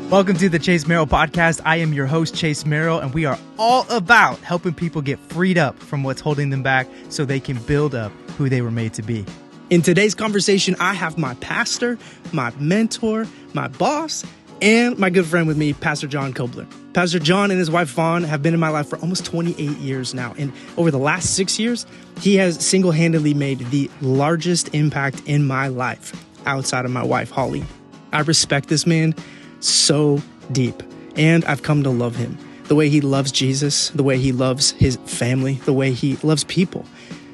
Welcome to the Chase Merrell podcast. I am your host, Chase Merrell, and we are all about helping people get freed up from what's holding them back so they can build up who they were made to be. In today's conversation, I have my pastor, my mentor, my boss, and my good friend with me, Pastor Jon Cobler. Pastor Jon and his wife, Fawn, have been in my life for almost 28 years now. And over the last 6 years, he has single-handedly made the largest impact in my life outside of my wife, Holly. I respect this man so deep, and I've come to love him. The way he loves Jesus, the way he loves his family, the way he loves people.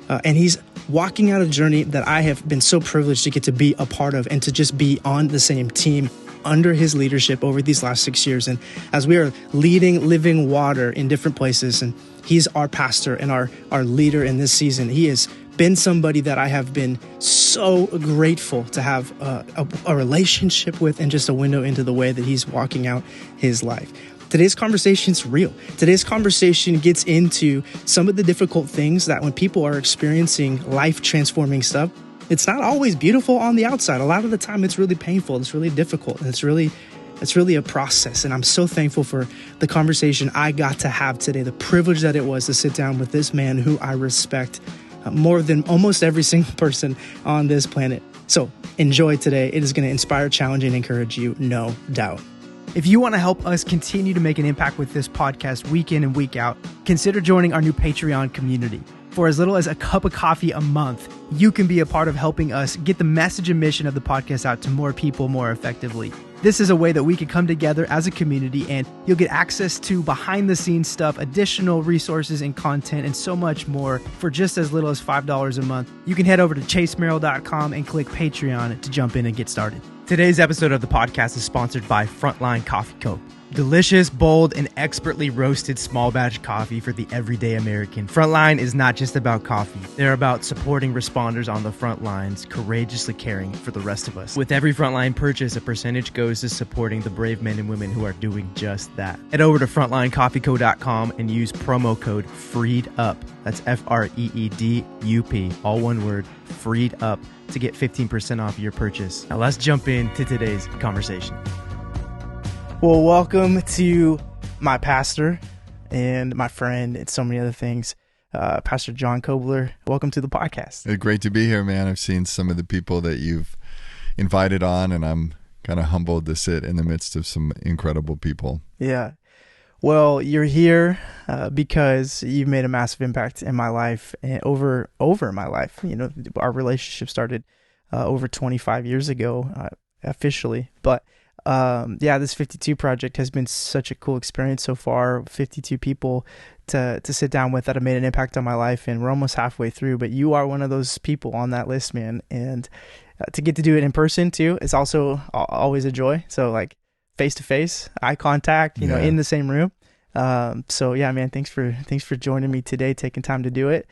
And he's walking out a journey that I have been so privileged to get to be a part of and to just be on the same team under his leadership over these last 6 years. And as we are leading Living Water in different places, and he's our pastor and our leader in this season, he has been somebody that I have been so grateful to have a relationship with and just a window into the way that he's walking out his life. Today's conversation is real. Today's conversation gets into some of the difficult things that when people are experiencing life-transforming stuff, it's not always beautiful on the outside. A lot of the time, it's really painful. It's really difficult. And it's really a process. And I'm so thankful for the conversation I got to have today, the privilege that it was to sit down with this man who I respect more than almost every single person on this planet. So enjoy today. It is going to inspire, challenge, and encourage you, no doubt. If you want to help us continue to make an impact with this podcast week in and week out, consider joining our new Patreon community. For as little as a cup of coffee a month, you can be a part of helping us get the message and mission of the podcast out to more people more effectively. This is a way that we can come together as a community, and you'll get access to behind the scenes stuff, additional resources and content, and so much more for just as little as $5 a month. You can head over to chasemerrell.com and click Patreon to jump in and get started. Today's episode of the podcast is sponsored by Frontline Coffee Co. Delicious, bold, and expertly roasted small batch coffee for the everyday American. Frontline is not just about coffee. They're about supporting responders on the front lines, courageously caring for the rest of us. With every Frontline purchase, a percentage goes to supporting the brave men and women who are doing just that. Head over to frontlinecoffeeco.com and use promo code FREEDUP. That's FREEDUP, all one word, FREED UP, to get 15% off your purchase. Now let's jump into today's conversation. Well, welcome to my pastor and my friend and so many other things, Pastor Jon Cobler. Welcome to the podcast. Great to be here, man. I've seen some of the people that you've invited on, and I'm kind of humbled to sit in the midst of some incredible people. Yeah. Well, you're here because you've made a massive impact in my life and over my life. You know, our relationship started over 25 years ago, officially, but this 52 project has been such a cool experience so far. 52 people to sit down with that have made an impact on my life, and we're almost halfway through, but you are one of those people on that list, man. And to get to do it in person too, it's also always a joy. So like face to face, eye contact, you know, in the same room. So yeah, man, thanks for joining me today, taking time to do it.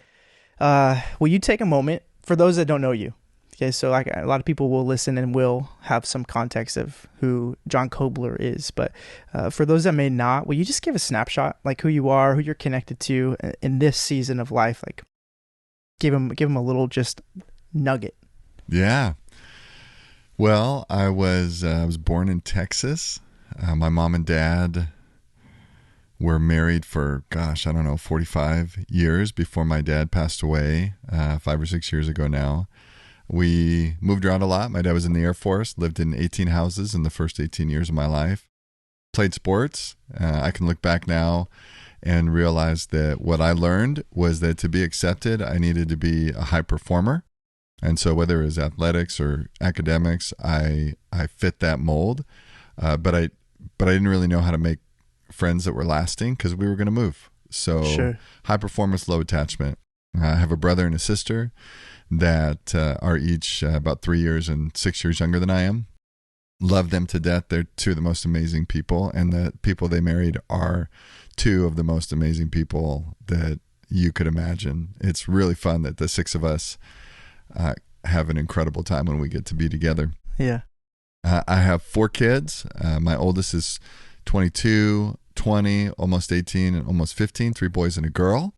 Will you take a moment for those that don't know you? Okay, so like a lot of people will listen and will have some context of who Jon Cobler is, but for those that may not, will you just give a snapshot, like who you are, who you're connected to in this season of life? Like, give them a little just nugget. Yeah. Well, I was born in Texas. My mom and dad were married for 45 years before my dad passed away 5 or 6 years ago now. We moved around a lot. My dad was in the Air Force, lived in 18 houses in the first 18 years of my life. Played sports. I can look back now and realize that what I learned was that to be accepted, I needed to be a high performer. And so whether it was athletics or academics, I fit that mold. But I didn't really know how to make friends that were lasting because we were going to move. So sure. High performance, low attachment. I have a brother and a sister that are each about 3 years and 6 years younger than I am. Love them to death. They're two of the most amazing people, and the people they married are two of the most amazing people that you could imagine. It's really fun that the six of us have an incredible time when we get to be together. Yeah. I have 4 kids. My oldest is 22, 20, almost 18, and almost 15, 3 boys and a girl.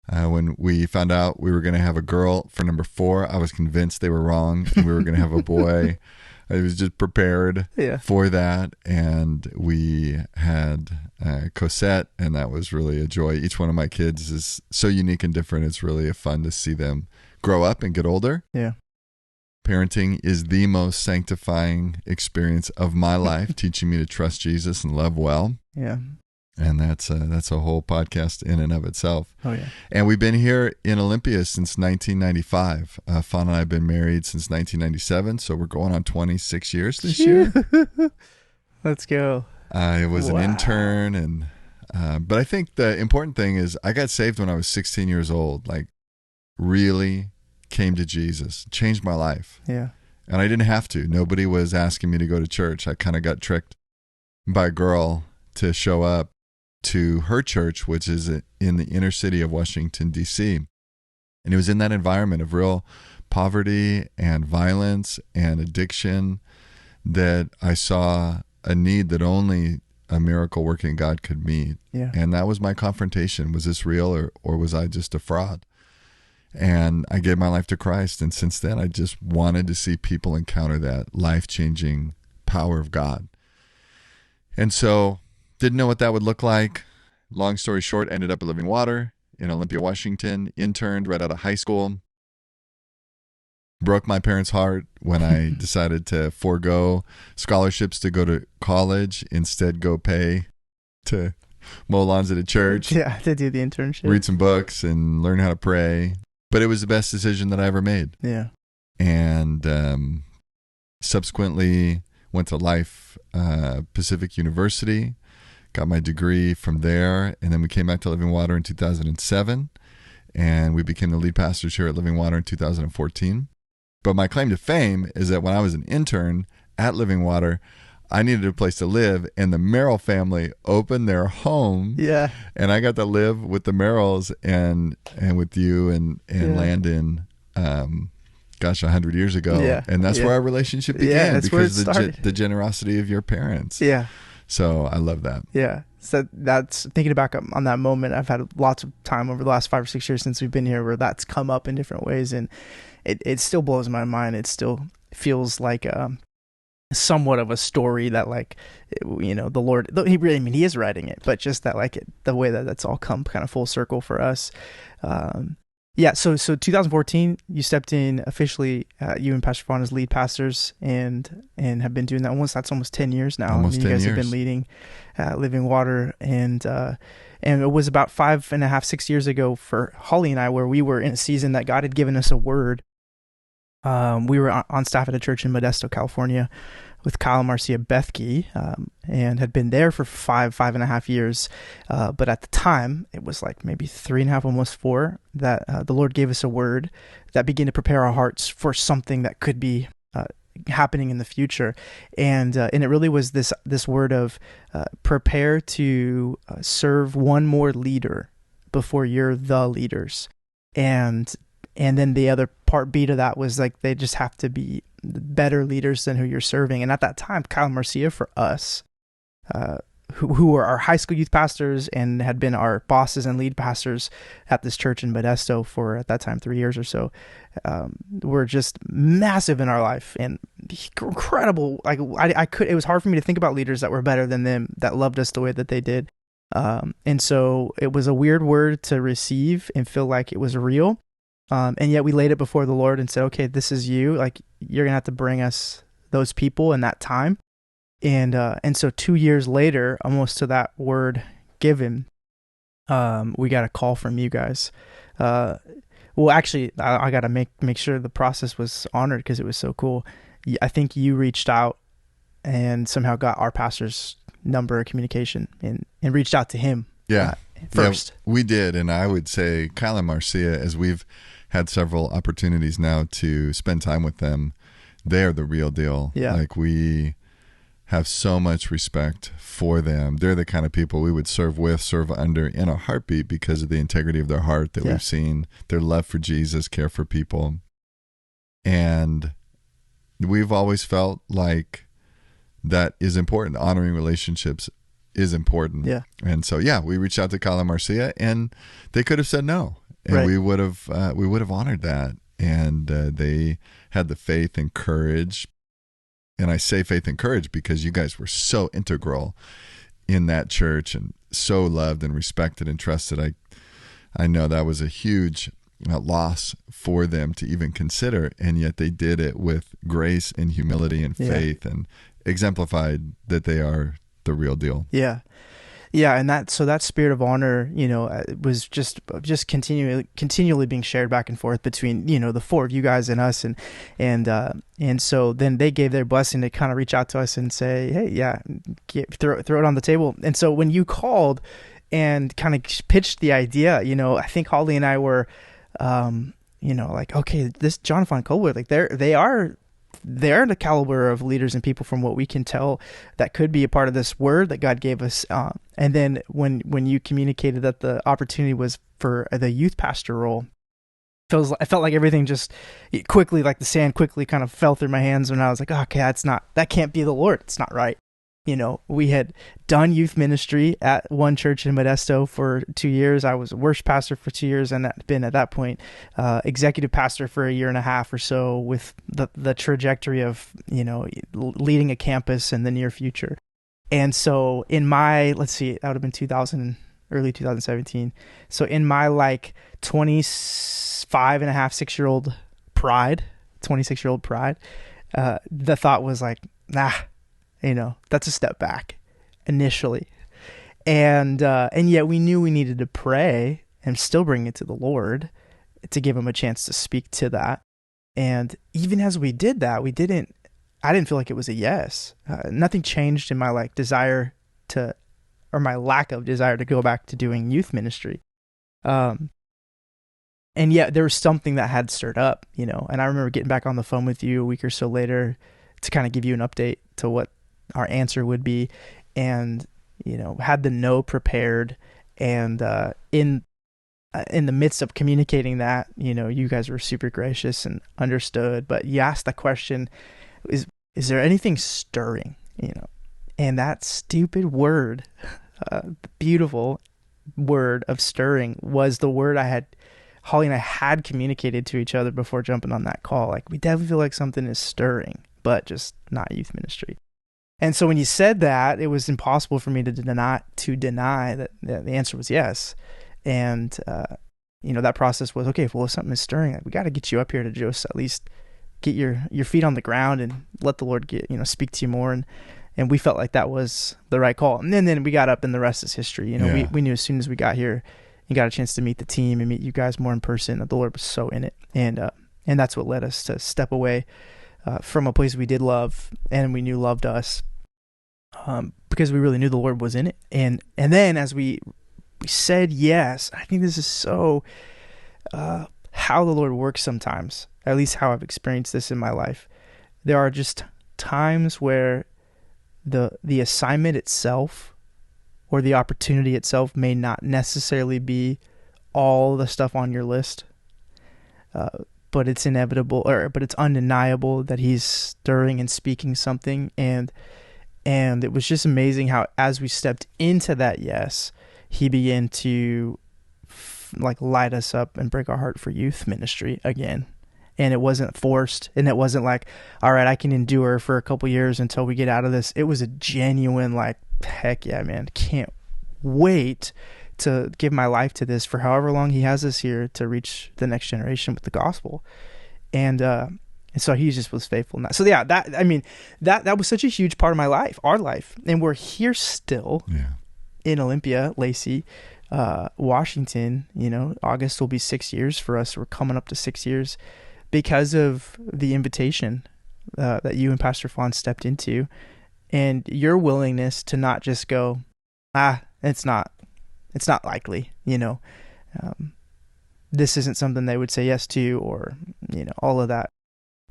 When we found out we were going to have a girl for number 4, I was convinced they were wrong and we were going to have a boy. I was just prepared for that. And we had Cosette, and that was really a joy. Each one of my kids is so unique and different. It's really fun to see them grow up and get older. Yeah. Parenting is the most sanctifying experience of my life, teaching me to trust Jesus and love well. Yeah. And that's a whole podcast in and of itself. Oh, yeah. And we've been here in Olympia since 1995. Fawn and I have been married since 1997, so we're going on 26 years this year. Let's go. I was an intern, and but I think the important thing is I got saved when I was 16 years old, like really came to Jesus, changed my life. Yeah. And I didn't have to. Nobody was asking me to go to church. I kind of got tricked by a girl to show up to her church, which is in the inner city of Washington, D.C. And it was in that environment of real poverty and violence and addiction that I saw a need that only a miracle working God could meet. Yeah. And that was my confrontation. Was this real or was I just a fraud? And I gave my life to Christ. And since then, I just wanted to see people encounter that life-changing power of God. And so didn't know what that would look like. Long story short, ended up at Living Water in Olympia, Washington, interned right out of high school. Broke my parents' heart when I decided to forego scholarships to go to college, instead go pay to mow lawns at a church. Yeah, to do the internship. Read some books and learn how to pray. But it was the best decision that I ever made. Yeah. And subsequently went to Life Pacific University, got my degree from there, and then we came back to Living Water in 2007, and we became the lead pastors here at Living Water in 2014. But my claim to fame is that when I was an intern at Living Water, I needed a place to live, and the Merrell family opened their home. Yeah. And I got to live with the Merrells and with you and Landon, 100 years ago. Yeah. And that's where our relationship began, that's because where it the generosity of your parents. Yeah. So I love that. Yeah. So that's thinking back on that moment. I've had lots of time over the last 5 or 6 years since we've been here where that's come up in different ways. And it still blows my mind. It still feels like somewhat of a story that, like, the Lord, he is writing it, but just that, like, the way that that's all come kind of full circle for us. So 2014, you stepped in officially, you and Pastor Fawn as lead pastors, and have been doing that that's almost 10 years now. Almost 10 you guys years. have been leading Living Water, and it was about 5.5, 6 years ago for Holly and I, where we were in a season that God had given us a word. We were on staff at a church in Modesto, California, with Kyle and Marcia Bethke, and had been there for 5.5 years. But at the time, it was like maybe 3.5, almost 4, that the Lord gave us a word that began to prepare our hearts for something that could be happening in the future. And it really was this word of prepare to serve one more leader before you're the leaders. And then the other part B to that was, like, they just have to be better leaders than who you're serving. And at that time, Kyle and Marcia, for us, who were our high school youth pastors and had been our bosses and lead pastors at this church in Modesto for, at that time, 3 years or so, were just massive in our life and incredible. Like, it was hard for me to think about leaders that were better than them, that loved us the way that they did. And so it was a weird word to receive and feel like it was real. And yet we laid it before the Lord and said, okay, this is you. Like, you're going to have to bring us those people in that time. And so 2 years later, almost to that word given, we got a call from you guys. Well, actually, I got to make sure the process was honored, because it was so cool. I think you reached out and somehow got our pastor's number of communication and reached out to him. Yeah. First. Yeah, we did. And I would say Kyle and Marcia, as we've had several opportunities now to spend time with them, they're the real deal. Yeah. Like, we have so much respect for them. They're the kind of people we would serve with, serve under in a heartbeat, because of the integrity of their heart that we've seen, their love for Jesus, care for people. And we've always felt like that is important. Honoring relationships is important. Yeah. And so, we reached out to Kyle and Marcia, and they could have said no. And right. we would have honored that. And they had the faith and courage And I say faith and courage because you guys were so integral in that church and so loved and respected and trusted. I know that was a huge loss for them to even consider, and yet they did it with grace and humility and faith and exemplified that they are the real deal. Yeah. Yeah, and that spirit of honor, was just continually being shared back and forth between, the four of you guys and us, and so then they gave their blessing to kind of reach out to us and say, hey, yeah, throw it on the table. And so when you called and kind of pitched the idea, I think Holly and I were, like, okay, this Jon Cobler, like they're the caliber of leaders and people from what we can tell that could be a part of this word that God gave us. And then when you communicated that the opportunity was for the youth pastor role, I felt like everything just quickly, like the sand quickly kind of fell through my hands. And I was like, oh, okay, that can't be the Lord. It's not right. We had done youth ministry at one church in Modesto for 2 years. I was a worship pastor for 2 years, and had been at that point executive pastor for a year and a half or so, with the trajectory of leading a campus in the near future. And so in my, let's see, that would have been early 2017. So in my like 25 and a half, 6-year-old pride, 26-year-old pride, the thought was like, nah. That's a step back initially. And yet we knew we needed to pray and still bring it to the Lord to give him a chance to speak to that. And even as we did that, I didn't feel like it was a yes. Nothing changed in my desire to, or my lack of desire to go back to doing youth ministry. And yet there was something that had stirred up, and I remember getting back on the phone with you a week or so later to kind of give you an update to what our answer would be, and had the no prepared, and in the midst of communicating that, you guys were super gracious and understood, but you asked the question, is there anything stirring, and that stupid word, the beautiful word of stirring, was the word Holly and I had communicated to each other before jumping on that call. Like, we definitely feel like something is stirring, but just not youth ministry. And so when you said that, it was impossible for me to deny that the answer was yes. And, that process was, okay, well, if something is stirring, we got to get you up here to just at least get your feet on the ground and let the Lord speak to you more. And we felt like that was the right call. And then we got up, and the rest is history. We knew as soon as we got here and got a chance to meet the team and meet you guys more in person, that the Lord was so in it. And that's what led us to step away from a place we did love and we knew loved us, because we really knew the Lord was in it. And then as we said yes, I think this is so how the Lord works sometimes, at least how I've experienced this in my life. There are just times where the assignment itself or the opportunity itself may not necessarily be all the stuff on your list, but it's inevitable, but it's undeniable that he's stirring and speaking something. And it was just amazing how, as we stepped into that yes, he began to light us up and break our heart for youth ministry again. And it wasn't forced, and it wasn't like, all right, I can endure for a couple years until we get out of this. It was a genuine, heck yeah, man, can't wait to give my life to this for however long he has us here to reach the next generation with the gospel. And so he just was faithful in that. So yeah, that was such a huge part of my life, our life. And we're here still in Olympia, Lacey, Washington. August will be 6 years for us. We're coming up to 6 years because of the invitation that you and Pastor Fawn stepped into, and your willingness to not just go, it's not likely, this isn't something they would say yes to, or, all of that.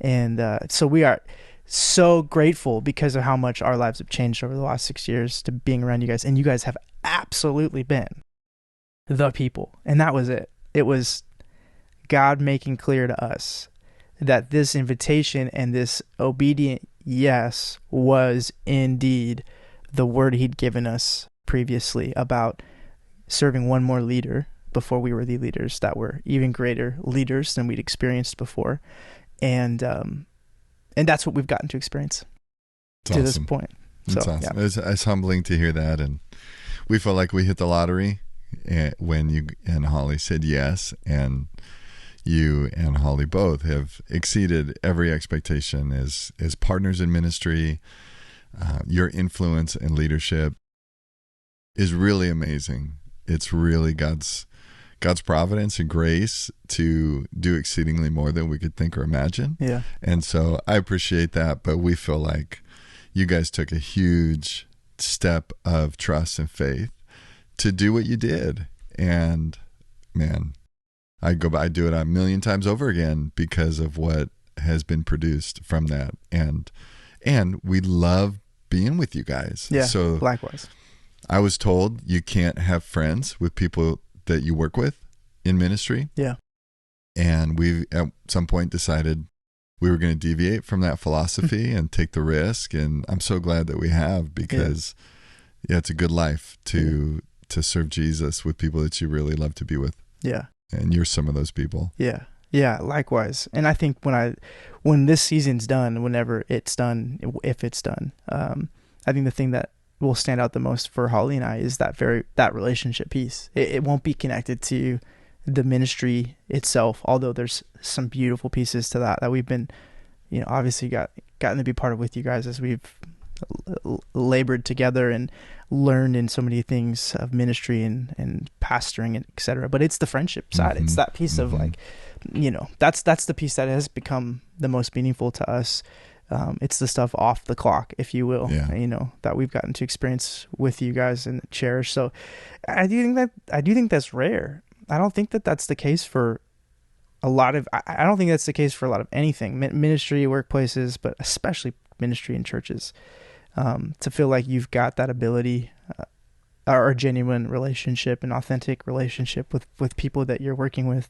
And so we are so grateful because of how much our lives have changed over the last 6 years to being around you guys. And you guys have absolutely been the people. And that was it. It was God making clear to us that this invitation and this obedient yes was indeed the word he'd given us previously about serving one more leader before we were the leaders that were even greater leaders than we'd experienced before. And that's what we've gotten to experience. to this point. So, It's awesome. yeah. It's humbling to hear that, and we felt like we hit the lottery when you and Holly said yes, and you and Holly both have exceeded every expectation as partners in ministry. Your influence and leadership is really amazing. It's really God's providence and grace to do exceedingly more than we could think or imagine. Yeah. And so I appreciate that, but we feel like you guys took a huge step of trust and faith to do what you did. And man, I do it a million times over again because of what has been produced from that. And we love being with you guys. Yeah. So Likewise. I was told you can't have friends with people that you work with in ministry. Yeah. And we at some point decided we were going to deviate from that philosophy and take the risk. And I'm so glad that we have, because it's a good life to serve Jesus with people that you really love to be with. Yeah. And you're some of those people. Yeah. Yeah. Likewise. And I think when this season's done, whenever it's done, if it's done, I think the thing that will stand out the most for Holly and I is that relationship piece. It won't be connected to the ministry itself, although there's some beautiful pieces to that we've been, obviously gotten to be part of with you guys as we've labored together and learned in so many things of ministry and pastoring and et cetera. But it's the friendship side. Mm-hmm. It's that piece of like, that's the piece that has become the most meaningful to us. It's the stuff off the clock, if you will, that we've gotten to experience with you guys and cherish. So I do think that's rare. I don't think that that's the case for a lot of, I don't think that's the case for a lot of anything, ministry, workplaces, but especially ministry in churches, to feel like you've got that ability, or a genuine relationship, an authentic relationship with people that you're working with.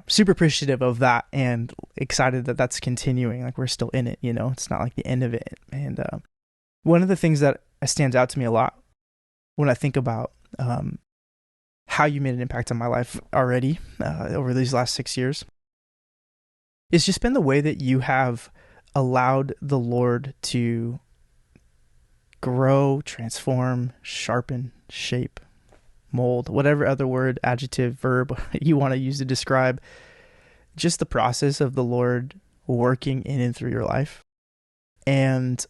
Super appreciative of that and excited that that's continuing. Like we're still in it, it's not like the end of it. And one of the things that stands out to me a lot when I think about how you made an impact on my life already over these last 6 years is just been the way that you have allowed the Lord to grow, transform, sharpen, shape, mold, whatever other word, adjective, verb you want to use to describe just the process of the Lord working in and through your life. And,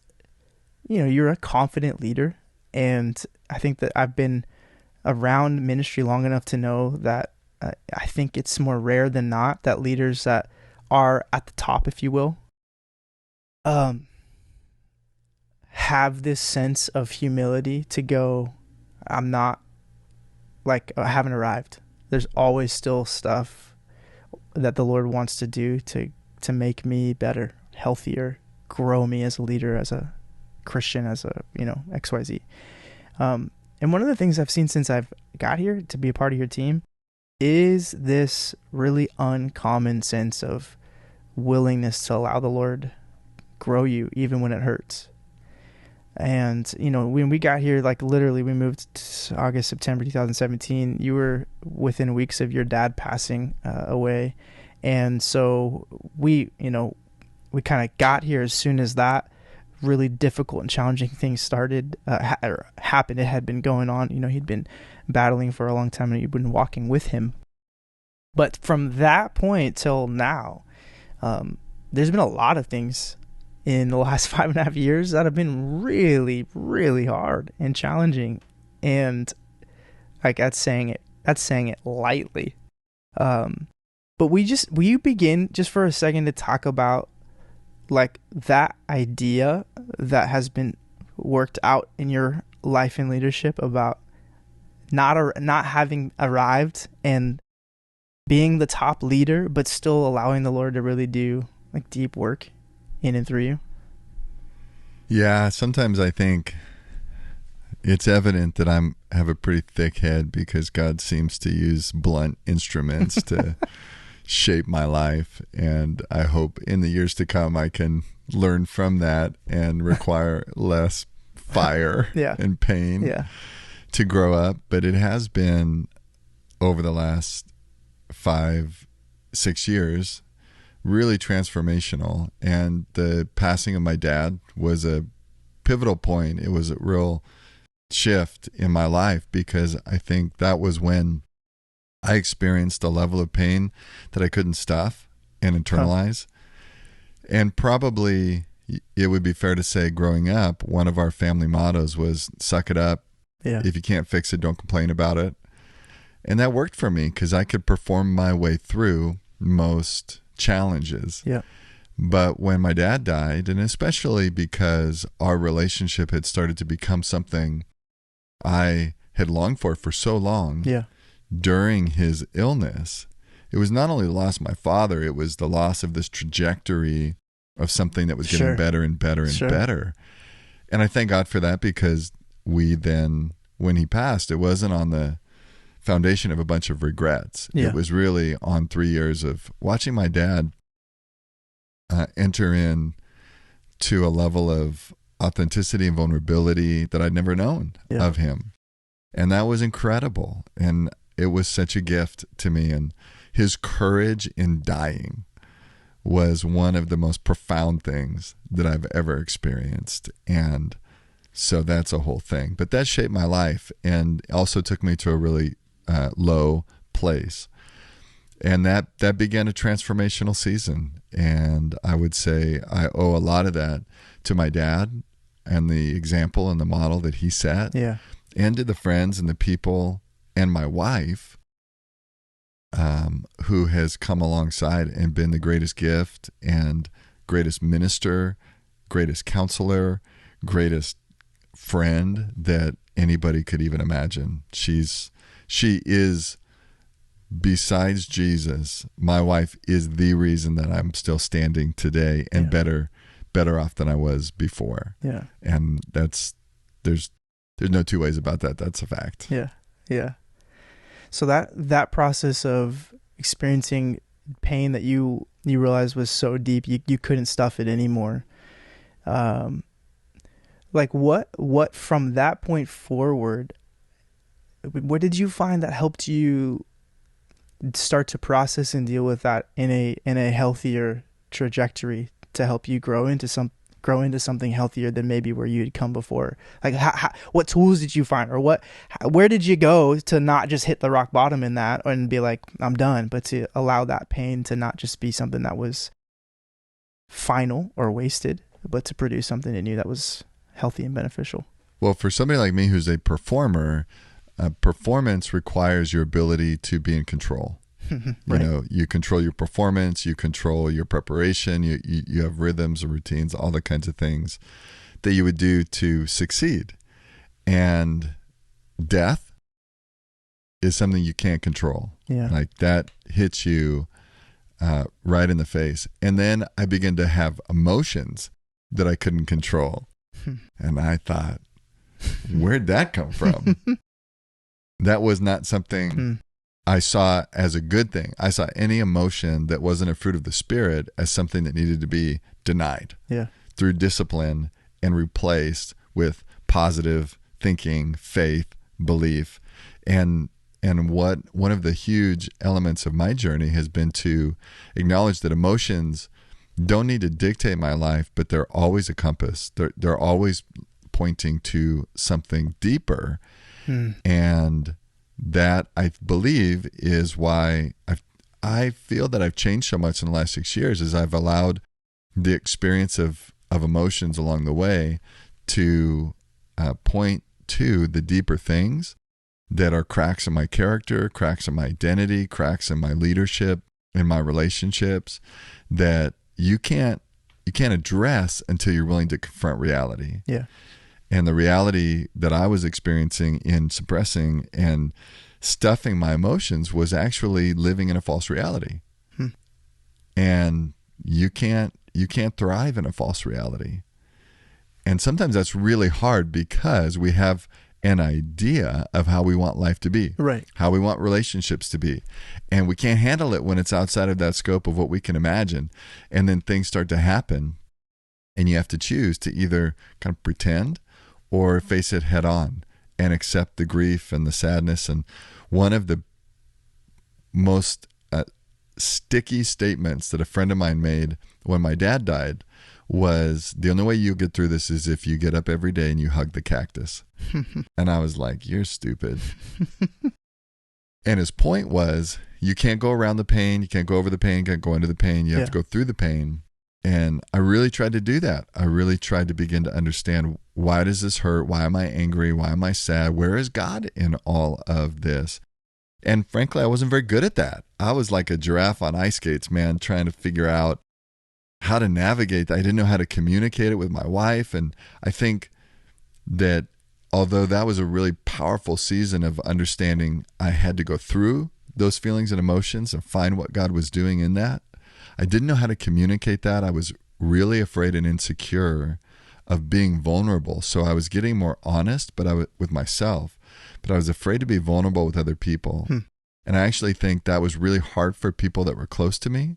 you're a confident leader. And I think that I've been around ministry long enough to know that I think it's more rare than not that leaders that are at the top, if you will, have this sense of humility to go, I haven't arrived. There's always still stuff that the Lord wants to do to make me better, healthier, grow me as a leader, as a Christian, as a, XYZ. And one of the things I've seen since I've got here to be a part of your team is this really uncommon sense of willingness to allow the Lord grow you even when it hurts. And, when we got here, like literally we moved August, September 2017, you were within weeks of your dad passing away. And so we kind of got here as soon as that really difficult and challenging thing started, happened. It had been going on, he'd been battling for a long time and you'd been walking with him. But from that point till now, there's been a lot of things in the last 5.5 years that have been really, really hard and challenging. And like that's saying it lightly. But will you begin just for a second to talk about like that idea that has been worked out in your life and leadership about not having arrived and being the top leader, but still allowing the Lord to really do like deep work in and through you? Yeah, sometimes I think it's evident that I have a pretty thick head because God seems to use blunt instruments to shape my life. And I hope in the years to come I can learn from that and require less fire and pain to grow up. But it has been over the last 5-6 years really transformational. And the passing of my dad was a pivotal point. It was a real shift in my life, because I think that was when I experienced a level of pain that I couldn't stuff and internalize. And probably it would be fair to say, growing up, one of our family mottos was suck it up. Yeah. If you can't fix it, don't complain about it. And that worked for me because I could perform my way through most challenges. Yeah. But when my dad died, and especially because our relationship had started to become something I had longed for so long, Yeah. during his illness, it was not only the loss of my father, it was the loss of this trajectory of something that was getting Sure. better and better and Sure. better. And I thank God for that, because we then, when he passed, it wasn't on the foundation of a bunch of regrets. Yeah. It was really on 3 years of watching my dad enter in to a level of authenticity and vulnerability that I'd never known Yeah. of him. And that was incredible. And it was such a gift to me. And his courage in dying was one of the most profound things that I've ever experienced. And so that's a whole thing. But that shaped my life and also took me to a really low place. And that began a transformational season. And I would say I owe a lot of that to my dad and the example and the model that he set. Yeah. And to the friends and the people and my wife, who has come alongside and been the greatest gift and greatest minister, greatest counselor, greatest friend that anybody could even imagine. She is, besides Jesus, my wife is the reason that I'm still standing today and better off than I was before. Yeah. And there's no two ways about that. That's a fact. Yeah. Yeah. So that process of experiencing pain that you realized was so deep, you couldn't stuff it anymore. Like what from that point forward, what did you find that helped you start to process and deal with that in a healthier trajectory to help you grow into something healthier than maybe where you had come before? Like what tools did you find, or where did you go to not just hit the rock bottom in that and be like, I'm done, but to allow that pain to not just be something that was final or wasted, but to produce something in you that was healthy and beneficial? Well, for somebody like me who's a performer, performance requires your ability to be in control. Right. You know, you control your performance, you control your preparation, you have rhythms and routines, all the kinds of things that you would do to succeed. And death is something you can't control. Yeah. Like that hits you right in the face. And then I began to have emotions that I couldn't control. And I thought, where'd that come from? That was not something I saw as a good thing. I saw any emotion that wasn't a fruit of the Spirit as something that needed to be denied through discipline and replaced with positive thinking, faith, belief. And one of the huge elements of my journey has been to acknowledge that emotions don't need to dictate my life, but they're always a compass. They're always pointing to something deeper. And that, I believe, is why I feel that I've changed so much in the last 6 years, is I've allowed the experience of emotions along the way to point to the deeper things that are cracks in my character, cracks in my identity, cracks in my leadership, in my relationships, that you can't address until you're willing to confront reality. Yeah. And the reality that I was experiencing in suppressing and stuffing my emotions was actually living in a false reality. And you can't thrive in a false reality. And sometimes that's really hard because we have an idea of how we want life to be, Right. how we want relationships to be. And we can't handle it when it's outside of that scope of what we can imagine. And then things start to happen and you have to choose to either kind of pretend or face it head on and accept the grief and the sadness. And one of the most sticky statements that a friend of mine made when my dad died was, the only way you get through this is if you get up every day and you hug the cactus. And I was like, you're stupid. And his point was, you can't go around the pain, you can't go over the pain, you can't go into the pain, you have to go through the pain. And I really tried to do that. I really tried to begin to understand, why does this hurt? Why am I angry? Why am I sad? Where is God in all of this? And frankly, I wasn't very good at that. I was like a giraffe on ice skates, man, trying to figure out how to navigate that. I didn't know how to communicate it with my wife. And I think that although that was a really powerful season of understanding, I had to go through those feelings and emotions and find what God was doing in that. I didn't know how to communicate that. I was really afraid and insecure of being vulnerable. So I was getting more honest, but with myself, but I was afraid to be vulnerable with other people. And I actually think that was really hard for people that were close to me,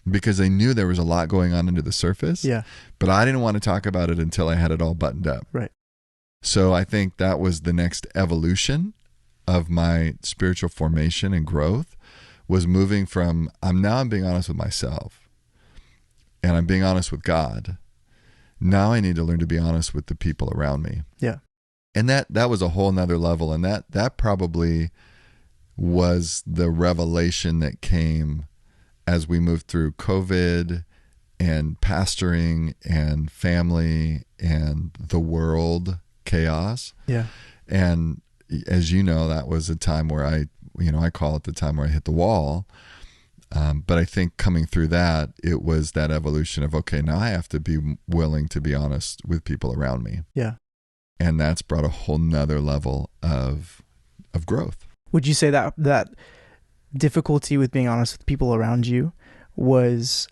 because they knew there was a lot going on under the surface. Yeah. But I didn't want to talk about it until I had it all buttoned up. Right. So I think that was the next evolution of my spiritual formation and growth, was moving from, I'm being honest with myself and I'm being honest with God. Now I need to learn to be honest with the people around me. Yeah. And that was a whole nother level. And that probably was the revelation that came as we moved through COVID and pastoring and family and the world chaos. Yeah. And as you know, that was a time where I call it the time where I hit the wall. But I think coming through that, it was that evolution of, okay, now I have to be willing to be honest with people around me. Yeah. And that's brought a whole nother level of growth. Would you say that difficulty with being honest with people around you was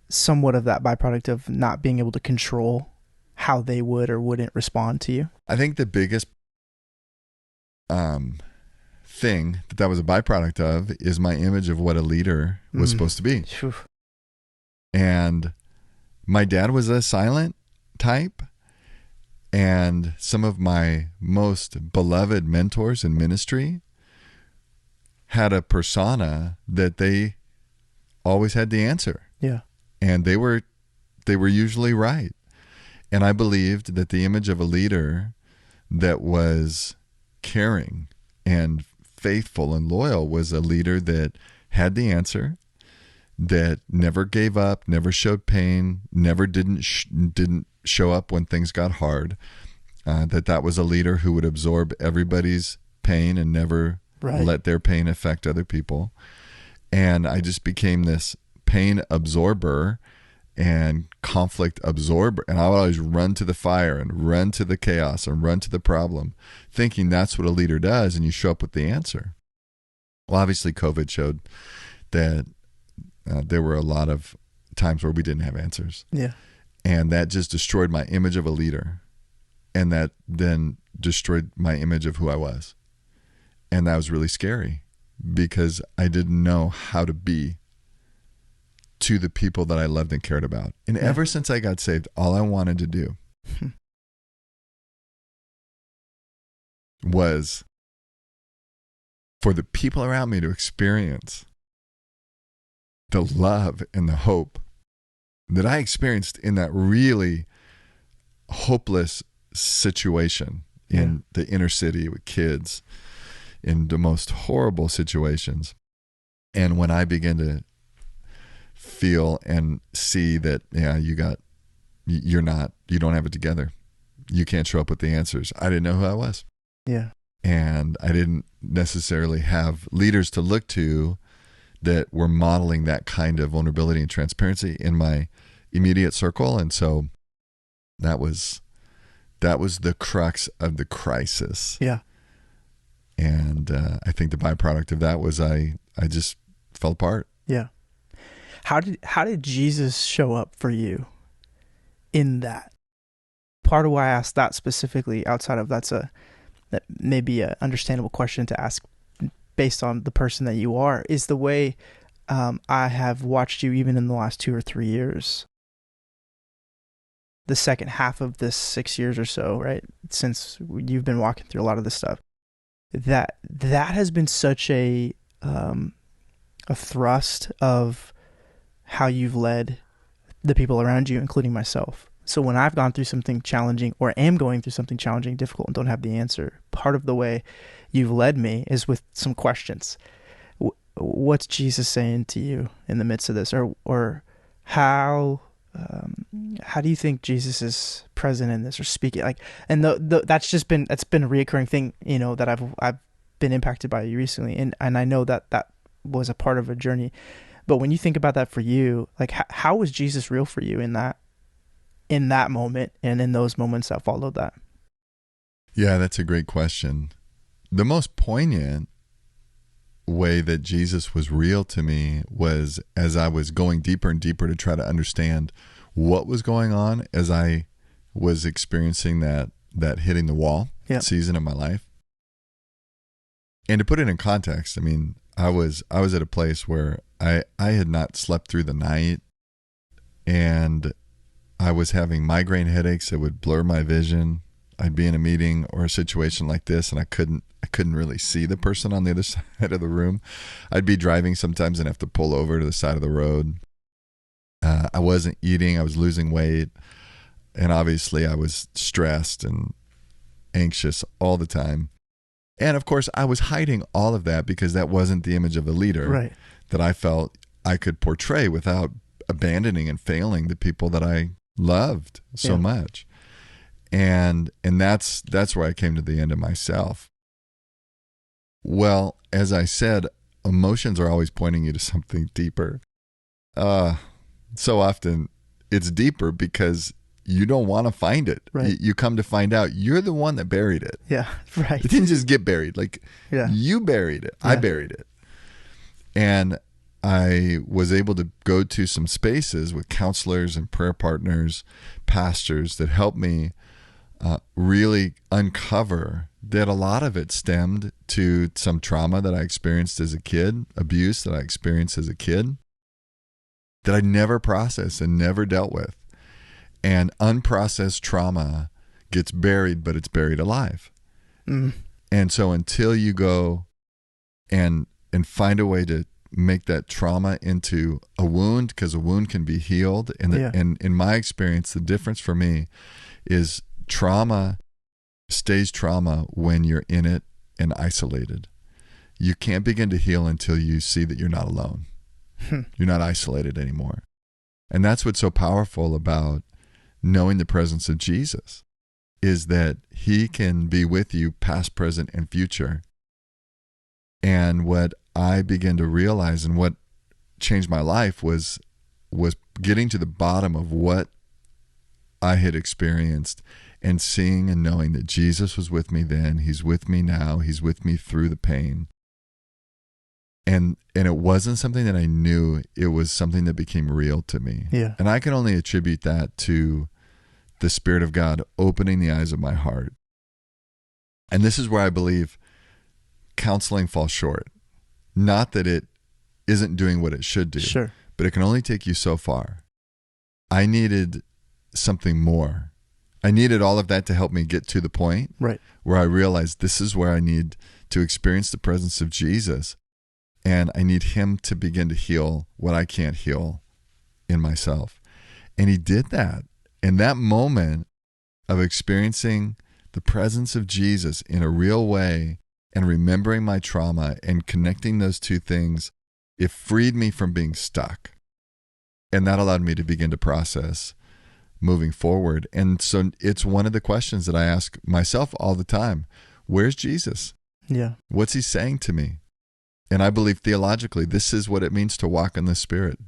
somewhat of that byproduct of not being able to control how they would or wouldn't respond to you? I think the biggest thing that was a byproduct of is my image of what a leader was supposed to be. And my dad was a silent type, and some of my most beloved mentors in ministry had a persona that they always had the answer. Yeah. And they were usually right. And I believed that the image of a leader that was caring and faithful and loyal was a leader that had the answer, that never gave up, never showed pain, never didn't show up when things got hard, that was a leader who would absorb everybody's pain and never let their pain affect other people. And I just became this pain absorber and conflict absorber. And I would always run to the fire and run to the chaos and run to the problem, thinking that's what a leader does, and you show up with the answer. Well, obviously COVID showed that there were a lot of times where we didn't have answers. Yeah. And that just destroyed my image of a leader. And that then destroyed my image of who I was. And that was really scary, because I didn't know how to be to the people that I loved and cared about. And ever since I got saved, all I wanted to do was for the people around me to experience the love and the hope that I experienced in that really hopeless situation in the inner city with kids in the most horrible situations. And when I began to feel and see that, you don't have it together. You can't show up with the answers. I didn't know who I was. Yeah. And I didn't necessarily have leaders to look to that were modeling that kind of vulnerability and transparency in my immediate circle. And so that was the crux of the crisis. Yeah. And I think the byproduct of that was I just fell apart. Yeah. How did Jesus show up for you in that? Part of why I asked that specifically, outside of that may be an understandable question to ask based on the person that you are, is the way I have watched you even in the last 2 or 3 years. The second half of this 6 years or so, right? Since you've been walking through a lot of this stuff, that has been such a a thrust of how you've led the people around you, including myself. So when I've gone through something challenging or am going through something challenging, difficult, and don't have the answer, part of the way you've led me is with some questions. What's Jesus saying to you in the midst of this? Or how do you think Jesus is present in this or speaking? Like, and that's been a reoccurring thing, that I've been impacted by you recently. And I know that was a part of a journey. But when you think about that for you, like how was Jesus real for you in that moment and in those moments that followed that? Yeah, that's a great question. The most poignant way that Jesus was real to me was as I was going deeper and deeper to try to understand what was going on as I was experiencing that hitting the wall season of my life. And to put it in context, I mean, I was at a place where I had not slept through the night, and I was having migraine headaches that would blur my vision. I'd be in a meeting or a situation like this, and I couldn't really see the person on the other side of the room. I'd be driving sometimes and have to pull over to the side of the road. I wasn't eating. I was losing weight. And obviously I was stressed and anxious all the time. And of course, I was hiding all of that because that wasn't the image of a leader that I felt I could portray without abandoning and failing the people that I loved so much. And that's where I came to the end of myself. Well, as I said, emotions are always pointing you to something deeper. So often it's deeper because you don't want to find it. Right. You come to find out you're the one that buried it. Yeah, right. It didn't just get buried. You buried it. Yeah. I buried it. And I was able to go to some spaces with counselors and prayer partners, pastors that helped me really uncover that a lot of it stemmed to some trauma that I experienced as a kid, abuse that I experienced as a kid, that I never processed and never dealt with. And unprocessed trauma gets buried, but it's buried alive. Mm. And so until you go and find a way to make that trauma into a wound, because a wound can be healed. And in my experience, the difference for me is trauma stays trauma when you're in it and isolated. You can't begin to heal until you see that you're not alone. You're not isolated anymore. And that's what's so powerful about knowing the presence of Jesus, is that he can be with you past, present, and future. And what I began to realize and what changed my life was getting to the bottom of what I had experienced and seeing and knowing that Jesus was with me then, he's with me now, he's with me through the pain. And it wasn't something that I knew, it was something that became real to me. Yeah. And I can only attribute that to the Spirit of God opening the eyes of my heart. And this is where I believe counseling falls short. Not that it isn't doing what it should do, but it can only take you so far. I needed something more. I needed all of that to help me get to the point where I realized this is where I need to experience the presence of Jesus. And I need him to begin to heal what I can't heal in myself. And he did that. And that moment of experiencing the presence of Jesus in a real way and remembering my trauma and connecting those two things, it freed me from being stuck. And that allowed me to begin to process moving forward. And so it's one of the questions that I ask myself all the time. Where's Jesus? Yeah. What's he saying to me? And I believe theologically, this is what it means to walk in the Spirit.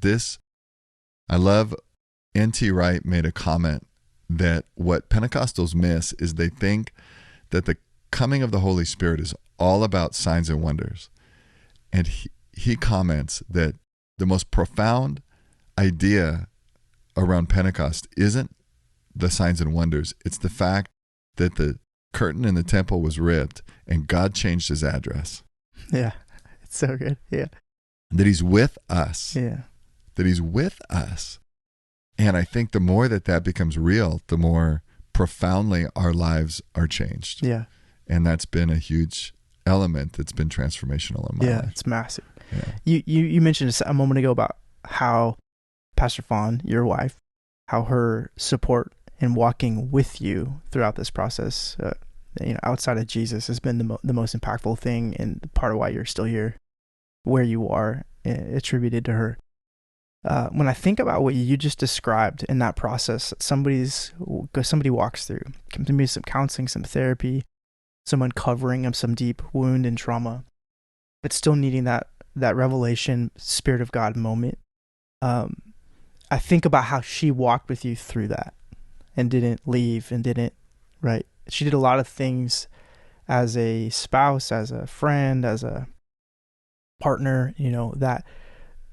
I love N.T. Wright made a comment that what Pentecostals miss is they think that the coming of the Holy Spirit is all about signs and wonders. And he comments that the most profound idea around Pentecost isn't the signs and wonders. It's the fact that the curtain in the temple was ripped and God changed his address. Yeah. So good. Yeah. That he's with us. Yeah. That he's with us. And I think the more that becomes real, the more profoundly our lives are changed. Yeah. And that's been a huge element that's been transformational in my life. Yeah, it's massive. You mentioned a moment ago about how Pastor Fawn, your wife, how her support in walking with you throughout this process, outside of Jesus, has been the most impactful thing, and part of why you're still here, where you are, attributed to her. When I think about what you just described in that process, somebody walks through, maybe some counseling, some therapy, some uncovering of some deep wound and trauma, but still needing that revelation, Spirit of God moment. I think about how she walked with you through that and didn't leave and right? She did a lot of things as a spouse, as a friend, as a partner, that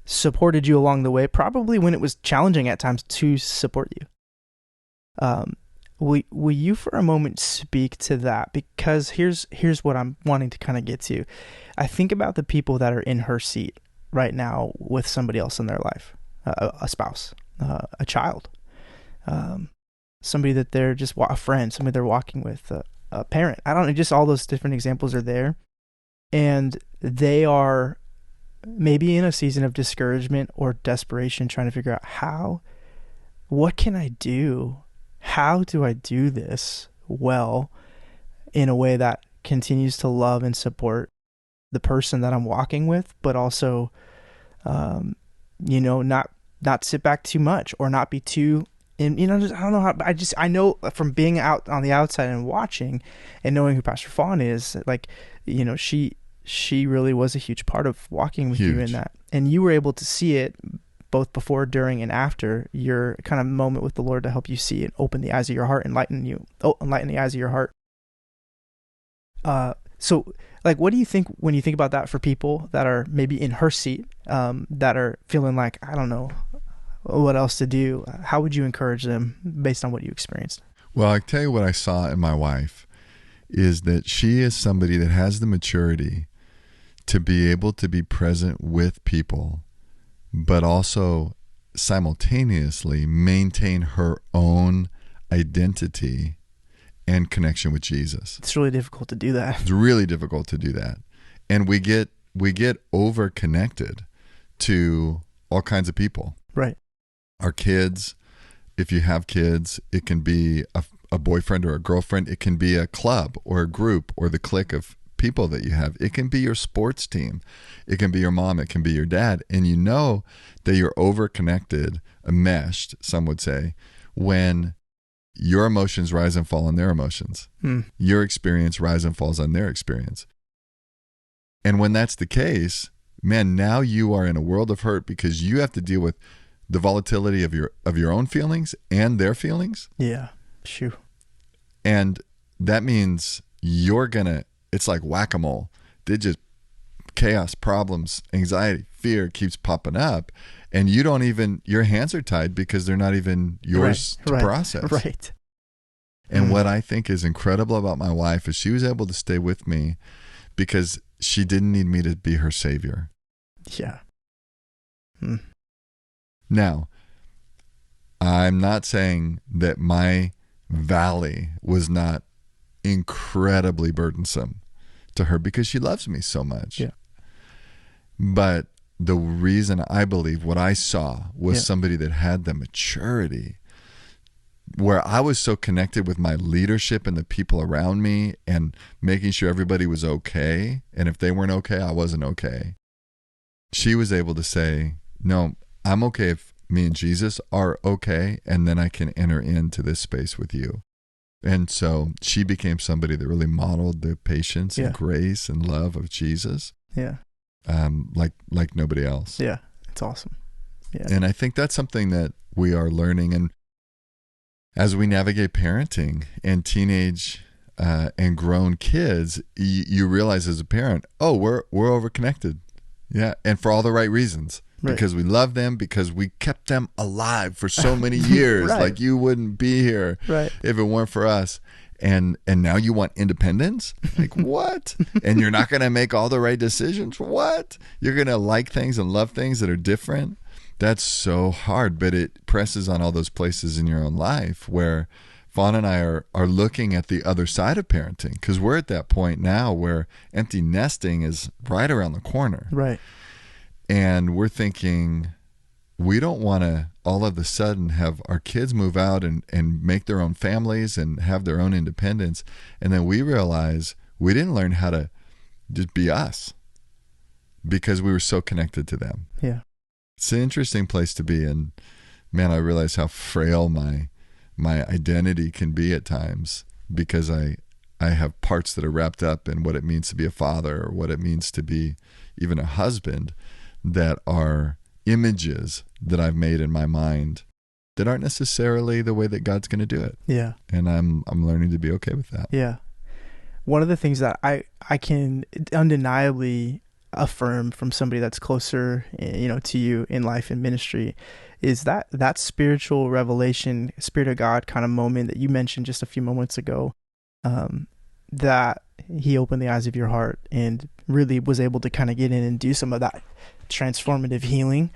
supported you along the way, probably when it was challenging at times to support you. Will you for a moment speak to that? Because here's what I'm wanting to kind of get to. I think about the people that are in her seat right now with somebody else in their life, a spouse, a child, somebody that they're just a friend, somebody they're walking with, a parent. I don't know, just all those different examples are there. And they are maybe in a season of discouragement or desperation, trying to figure out what can I do? How do I do this well in a way that continues to love and support the person that I'm walking with, but also, not sit back too much or not be too, and I don't know how, I know from being out on the outside and watching and knowing who Pastor Fawn is, she really was a huge part of walking with you in that. And you were able to see it both before, during, and after your kind of moment with the Lord to help you see it, open the eyes of your heart, enlighten the eyes of your heart. So what do you think when you think about that for people that are maybe in her seat, that are feeling like, I don't know what else to do? How would you encourage them based on what you experienced? Well, I tell you what I saw in my wife is that she is somebody that has the maturity to be able to be present with people, but also simultaneously maintain her own identity and connection with Jesus. It's really difficult to do that. It's really difficult to do that. And we get over connected to all kinds of people. Right. Our kids, if you have kids, it can be a boyfriend or a girlfriend. It can be a club or a group or the clique of people that you have. It can be your sports team. It can be your mom. It can be your dad. And you know that you're over connected, enmeshed, some would say, when your emotions rise and fall on their emotions. Your experience rise and falls on their experience. And when that's the case, man, now you are in a world of hurt because you have to deal with the volatility of your own feelings and their feelings. Yeah. Shoo. And that means it's like whack-a-mole. They just chaos, problems, anxiety, fear keeps popping up, and your hands are tied because they're not even yours to process. Right. And what I think is incredible about my wife is she was able to stay with me because she didn't need me to be her savior. Yeah. Now, I'm not saying that my valley was not incredibly burdensome to her because she loves me so much. Yeah. But the reason I believe what I saw was somebody that had the maturity where I was so connected with my leadership and the people around me and making sure everybody was okay. And if they weren't okay, I wasn't okay. She was able to say, no, I'm okay if me and Jesus are okay, and then I can enter into this space with you. And so she became somebody that really modeled the patience and grace and love of Jesus. Yeah. Like nobody else. Yeah. It's awesome. Yeah. And I think that's something that we are learning. And as we navigate parenting and teenage and grown kids, you realize as a parent, we're overconnected. Yeah. And for all the right reasons. Right. Because we love them, because we kept them alive for so many years. Right. Like you wouldn't be here if it weren't for us. And now you want independence? Like what? And you're not going to make all the right decisions? What? You're going to like things and love things that are different? That's so hard, but it presses on all those places in your own life where Fawn and I are looking at the other side of parenting, because we're at that point now where empty nesting is right around the corner. Right. And we're thinking, we don't want to all of a sudden have our kids move out and make their own families and have their own independence. And then we realize we didn't learn how to just be us because we were so connected to them. Yeah. It's an interesting place to be. And man, I realize how frail my identity can be at times because I have parts that are wrapped up in what it means to be a father or what it means to be even a husband that are images that I've made in my mind that aren't necessarily the way that God's going to do it. Yeah. And I'm learning to be okay with that. Yeah. One of the things that I can undeniably affirm from somebody that's closer, to you in life and ministry is that spiritual revelation, Spirit of God kind of moment that you mentioned just a few moments ago, that he opened the eyes of your heart and really was able to kind of get in and do some of that transformative healing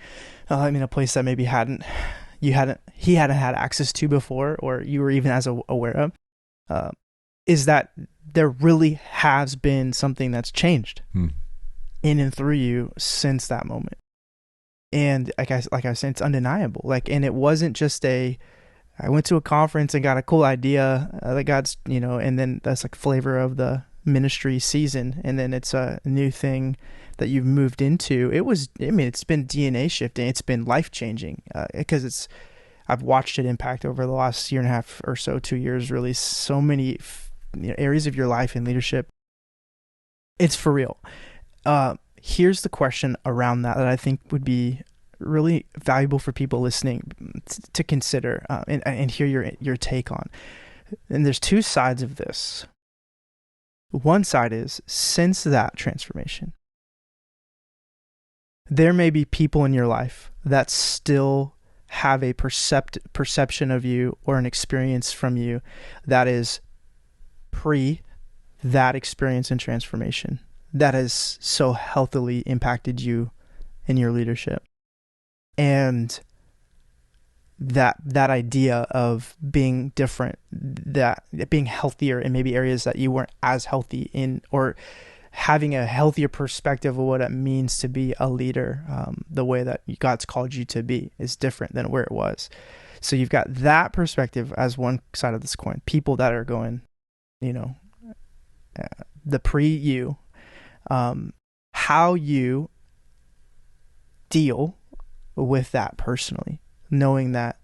in a place that maybe he hadn't had access to before, or you were even as aware of, is that there really has been something that's changed in and through you since that moment. And like I was saying, it's undeniable. And it wasn't just I went to a conference and got a cool idea that God's, and then that's like flavor of the ministry season. And then it's a new thing that you've moved into. It's been DNA shifting. It's been life changing because I've watched it impact over the last year and a half or so, 2 years, really so many areas of your life and leadership. It's for real. Here's the question around that I think would be really valuable for people listening to consider and hear your take on. And there's two sides of this. One side is, since that transformation, there may be people in your life that still have a perception of you or an experience from you that is pre that experience and transformation that has so healthily impacted you in your leadership. And that idea of being different, that being healthier in maybe areas that you weren't as healthy in, or having a healthier perspective of what it means to be a leader, the way that God's called you to be is different than where it was. So you've got that perspective as one side of this coin. People that are going, the pre-you, how you deal with that personally, knowing that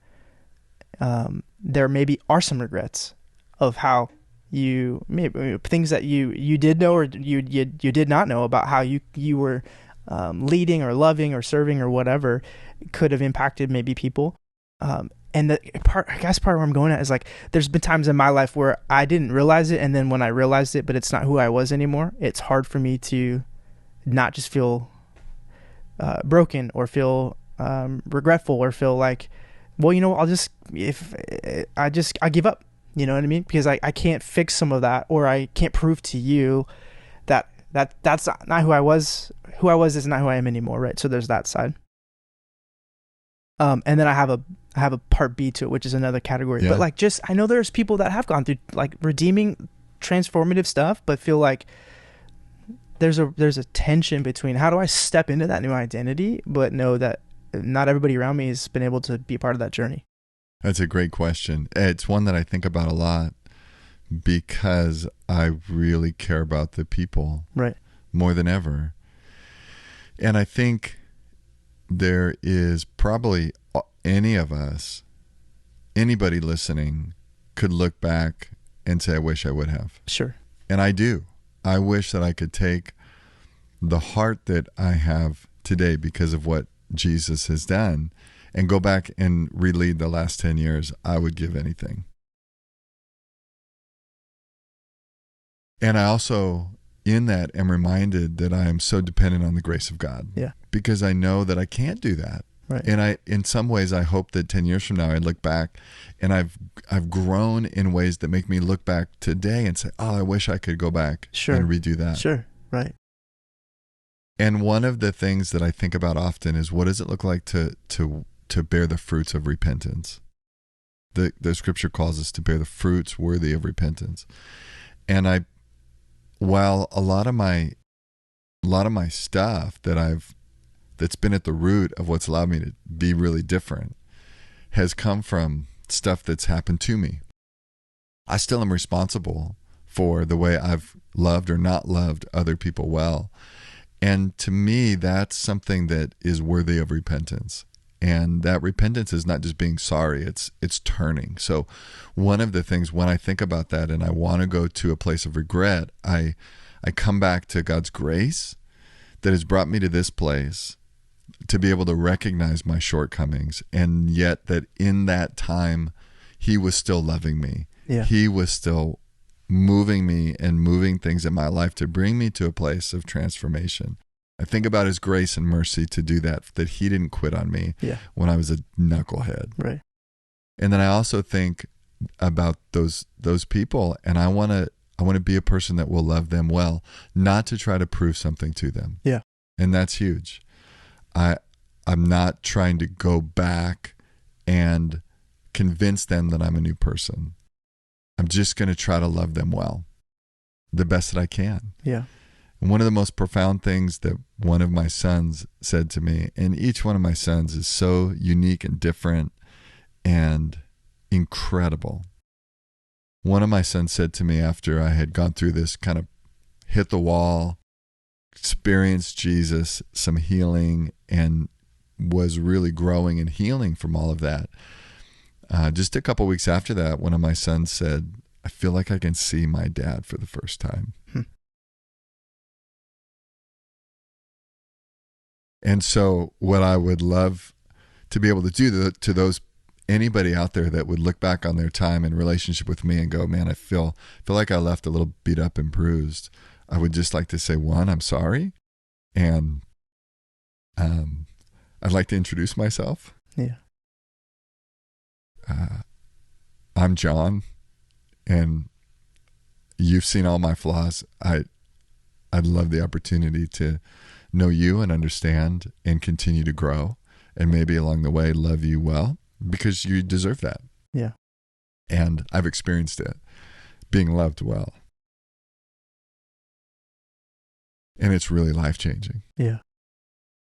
there maybe are some regrets of how you maybe things that you did know or you did not know about how you were leading or loving or serving or whatever could have impacted maybe people. And the part where I'm going at is there's been times in my life where I didn't realize it, and then when I realized it, but it's not who I was anymore. It's hard for me to not just feel broken or feel regretful or feel like, well, I give up. You know what I mean? Because I can't fix some of that, or I can't prove to you that's not who I was. Who I was is not who I am anymore, right? So there's that side. And then I have a part B to it, which is another category. Yeah. But I know there's people that have gone through redeeming, transformative stuff, but feel like there's a tension between how do I step into that new identity, but know that not everybody around me has been able to be part of that journey. That's a great question. It's one that I think about a lot because I really care about the people, right, more than ever. And I think there is probably anybody listening could look back and say, I wish I would have. Sure. And I do. I wish that I could take the heart that I have today because of what Jesus has done and go back and relead the last 10 years. I would give anything. And I also, in that, am reminded that I am so dependent on the grace of God. Yeah. Because I know that I can't do that. Right. And in some ways, I hope that 10 years from now, I look back and I've grown in ways that make me look back today and say, oh, I wish I could go back and redo that. Sure. Right. And one of the things that I think about often is, what does it look like to bear the fruits of repentance? The scripture calls us to bear the fruits worthy of repentance. And while a lot of my stuff that I've that's been at the root of what's allowed me to be really different has come from stuff that's happened to me. I still am responsible for the way I've loved or not loved other people well. And to me, that's something that is worthy of repentance. And that repentance is not just being sorry, it's turning. So one of the things when I think about that and I want to go to a place of regret, I come back to God's grace that has brought me to this place to be able to recognize my shortcomings, and yet that in that time, he was still loving me. Yeah. He was still moving me and moving things in my life to bring me to a place of transformation. I think about his grace and mercy to do that he didn't quit on me when I was a knucklehead. Right. And then I also think about those people, and I want to be a person that will love them well, not to try to prove something to them. Yeah. And that's huge. I'm not trying to go back and convince them that I'm a new person. I'm just going to try to love them well, the best that I can. Yeah. And one of the most profound things that one of my sons said to me, and each one of my sons is so unique and different and incredible. One of my sons said to me after I had gone through this kind of hit the wall, experienced Jesus, some healing, and was really growing and healing from all of that. Just a couple weeks after that, one of my sons said, I feel like I can see my dad for the first time. And so what I would love to be able to do to those anybody out there that would look back on their time in relationship with me and go, man, I feel like I left a little beat up and bruised. I would just like to say, one, I'm sorry. And I'd like to introduce myself. Yeah. I'm Jon, and you've seen all my flaws. I'd love the opportunity to know you and understand and continue to grow, and maybe along the way love you well, because you deserve that. Yeah. And I've experienced it, being loved well. And it's really life-changing. Yeah.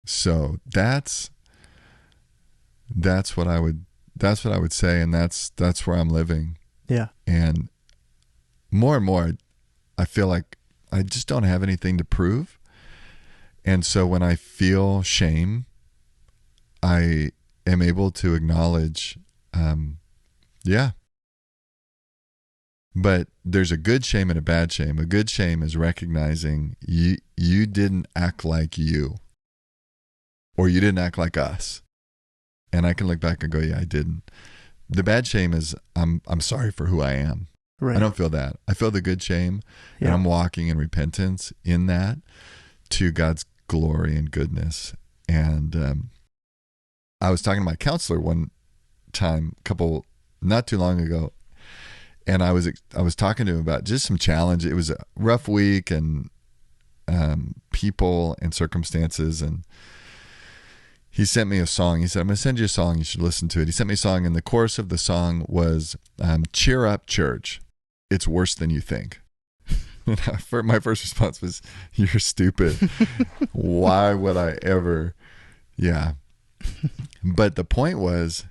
So that's what I would say, and that's where I'm living. Yeah. And more, I feel like I just don't have anything to prove. And so when I feel shame, I am able to acknowledge, But there's a good shame and a bad shame. A good shame is recognizing you didn't act like you, or you didn't act like us. And I can look back and go, yeah, I didn't. The bad shame is I'm sorry for who I am. Right. I don't feel that. I feel the good shame, and I'm walking in repentance in that to God's glory and goodness. And I was talking to my counselor one time, not too long ago, and I was talking to him about just some challenge. It was a rough week, and people and circumstances, and he sent me a song. He said, I'm going to send you a song. You should listen to it. He sent me a song, and the chorus of the song was, cheer up, church. It's worse than you think. My first response was, you're stupid. Why would I ever? Yeah. But the point was,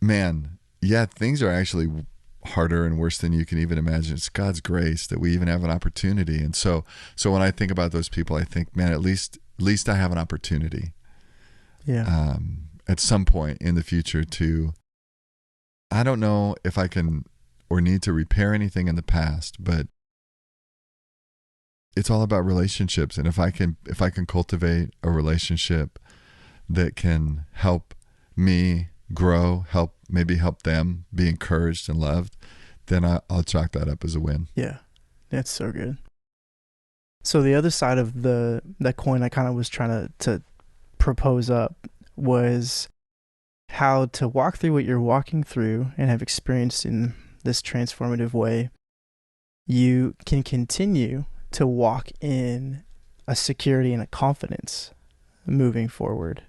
man, yeah, things are actually harder and worse than you can even imagine. It's God's grace that we even have an opportunity. And so when I think about those people, I think, man, at least I have an opportunity. Yeah. At some point in the future I don't know if I can or need to repair anything in the past, but it's all about relationships. And if I can cultivate a relationship that can help me grow, help them be encouraged and loved, then I'll chalk that up as a win. Yeah. That's so good. So the other side of that coin I kind of was trying to propose up was how to walk through what you're walking through and have experienced in this transformative way. You can continue to walk in a security and a confidence moving forward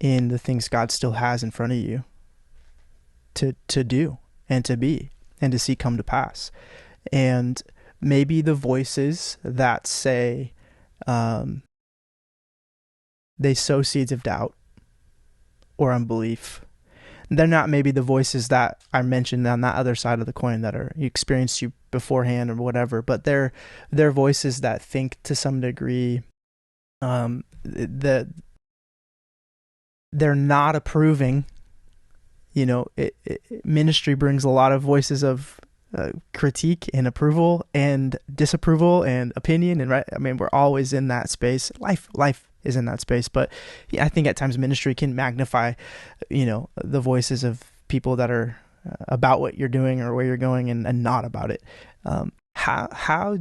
in the things God still has in front of you to do and to be and to see come to pass. And maybe the voices that say, they sow seeds of doubt or unbelief. They're not maybe the voices that I mentioned on that other side of the coin that are experienced you beforehand or whatever, but they're voices that think to some degree that they're not approving. Ministry brings a lot of voices of critique and approval and disapproval and opinion, and we're always in that space. Life is in that space, but yeah, I think at times ministry can magnify the voices of people that are about what you're doing or where you're going and not about it. How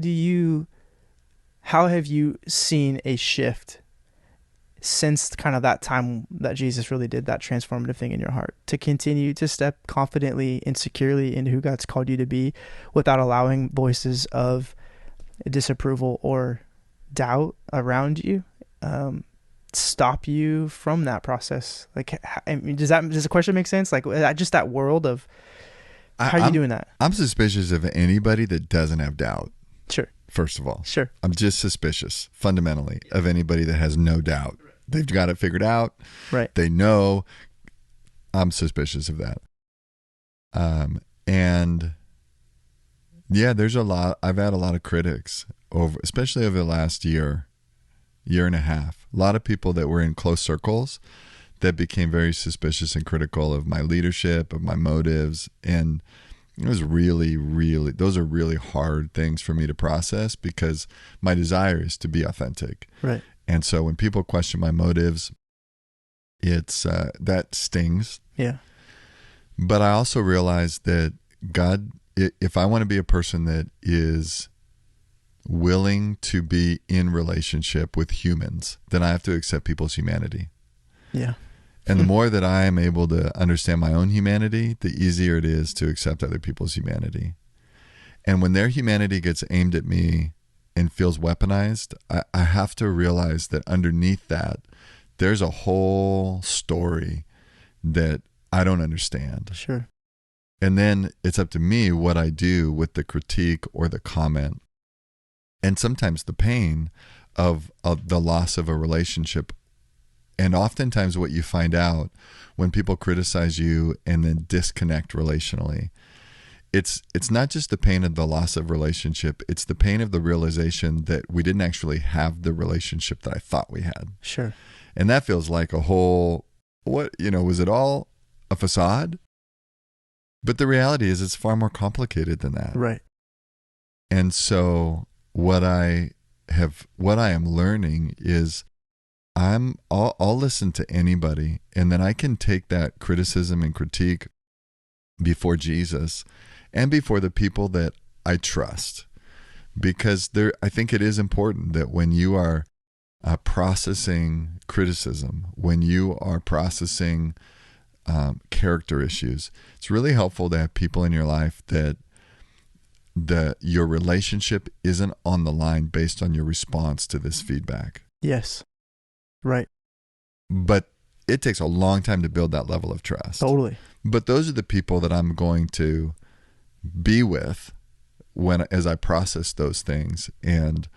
have you seen a shift since kind of that time that Jesus really did that transformative thing in your heart to continue to step confidently and securely into who God's called you to be without allowing voices of disapproval or doubt around you stop you from that process? Like, does the question make sense? Like, just that world of how are you doing that? I'm suspicious of anybody that doesn't have doubt. Sure. First of all, sure. I'm just suspicious fundamentally of anybody that has no doubt. They've got it figured out. Right. They know. I'm suspicious of that. And yeah, there's a lot. I've had a lot of critics especially over the last year and a half. A lot of people that were in close circles that became very suspicious and critical of my leadership, of my motives. And it was really, really, those are really hard things for me to process because my desire is to be authentic. Right. And so when people question my motives, it's that stings. Yeah. But I also realize that God, if I want to be a person that is willing to be in relationship with humans, then I have to accept people's humanity. Yeah. And the more that I am able to understand my own humanity, the easier it is to accept other people's humanity. And when their humanity gets aimed at me and feels weaponized, I have to realize that underneath that, there's a whole story that I don't understand. Sure. And then it's up to me what I do with the critique or the comment. And sometimes the pain of the loss of a relationship. And oftentimes what you find out when people criticize you and then disconnect relationally, it's not just the pain of the loss of relationship, it's the pain of the realization that we didn't actually have the relationship that I thought we had. Sure. And that feels like a whole, was it all a facade? But the reality is it's far more complicated than that. Right. And so what I am learning is I'll listen to anybody, and then I can take that criticism and critique before Jesus and before the people that I trust, because I think it is important that when you are processing criticism, when you are processing character issues, it's really helpful to have people in your life that your relationship isn't on the line based on your response to this feedback. Yes. Right. But it takes a long time to build that level of trust. Totally. But those are the people that I'm going to be with as I process those things. And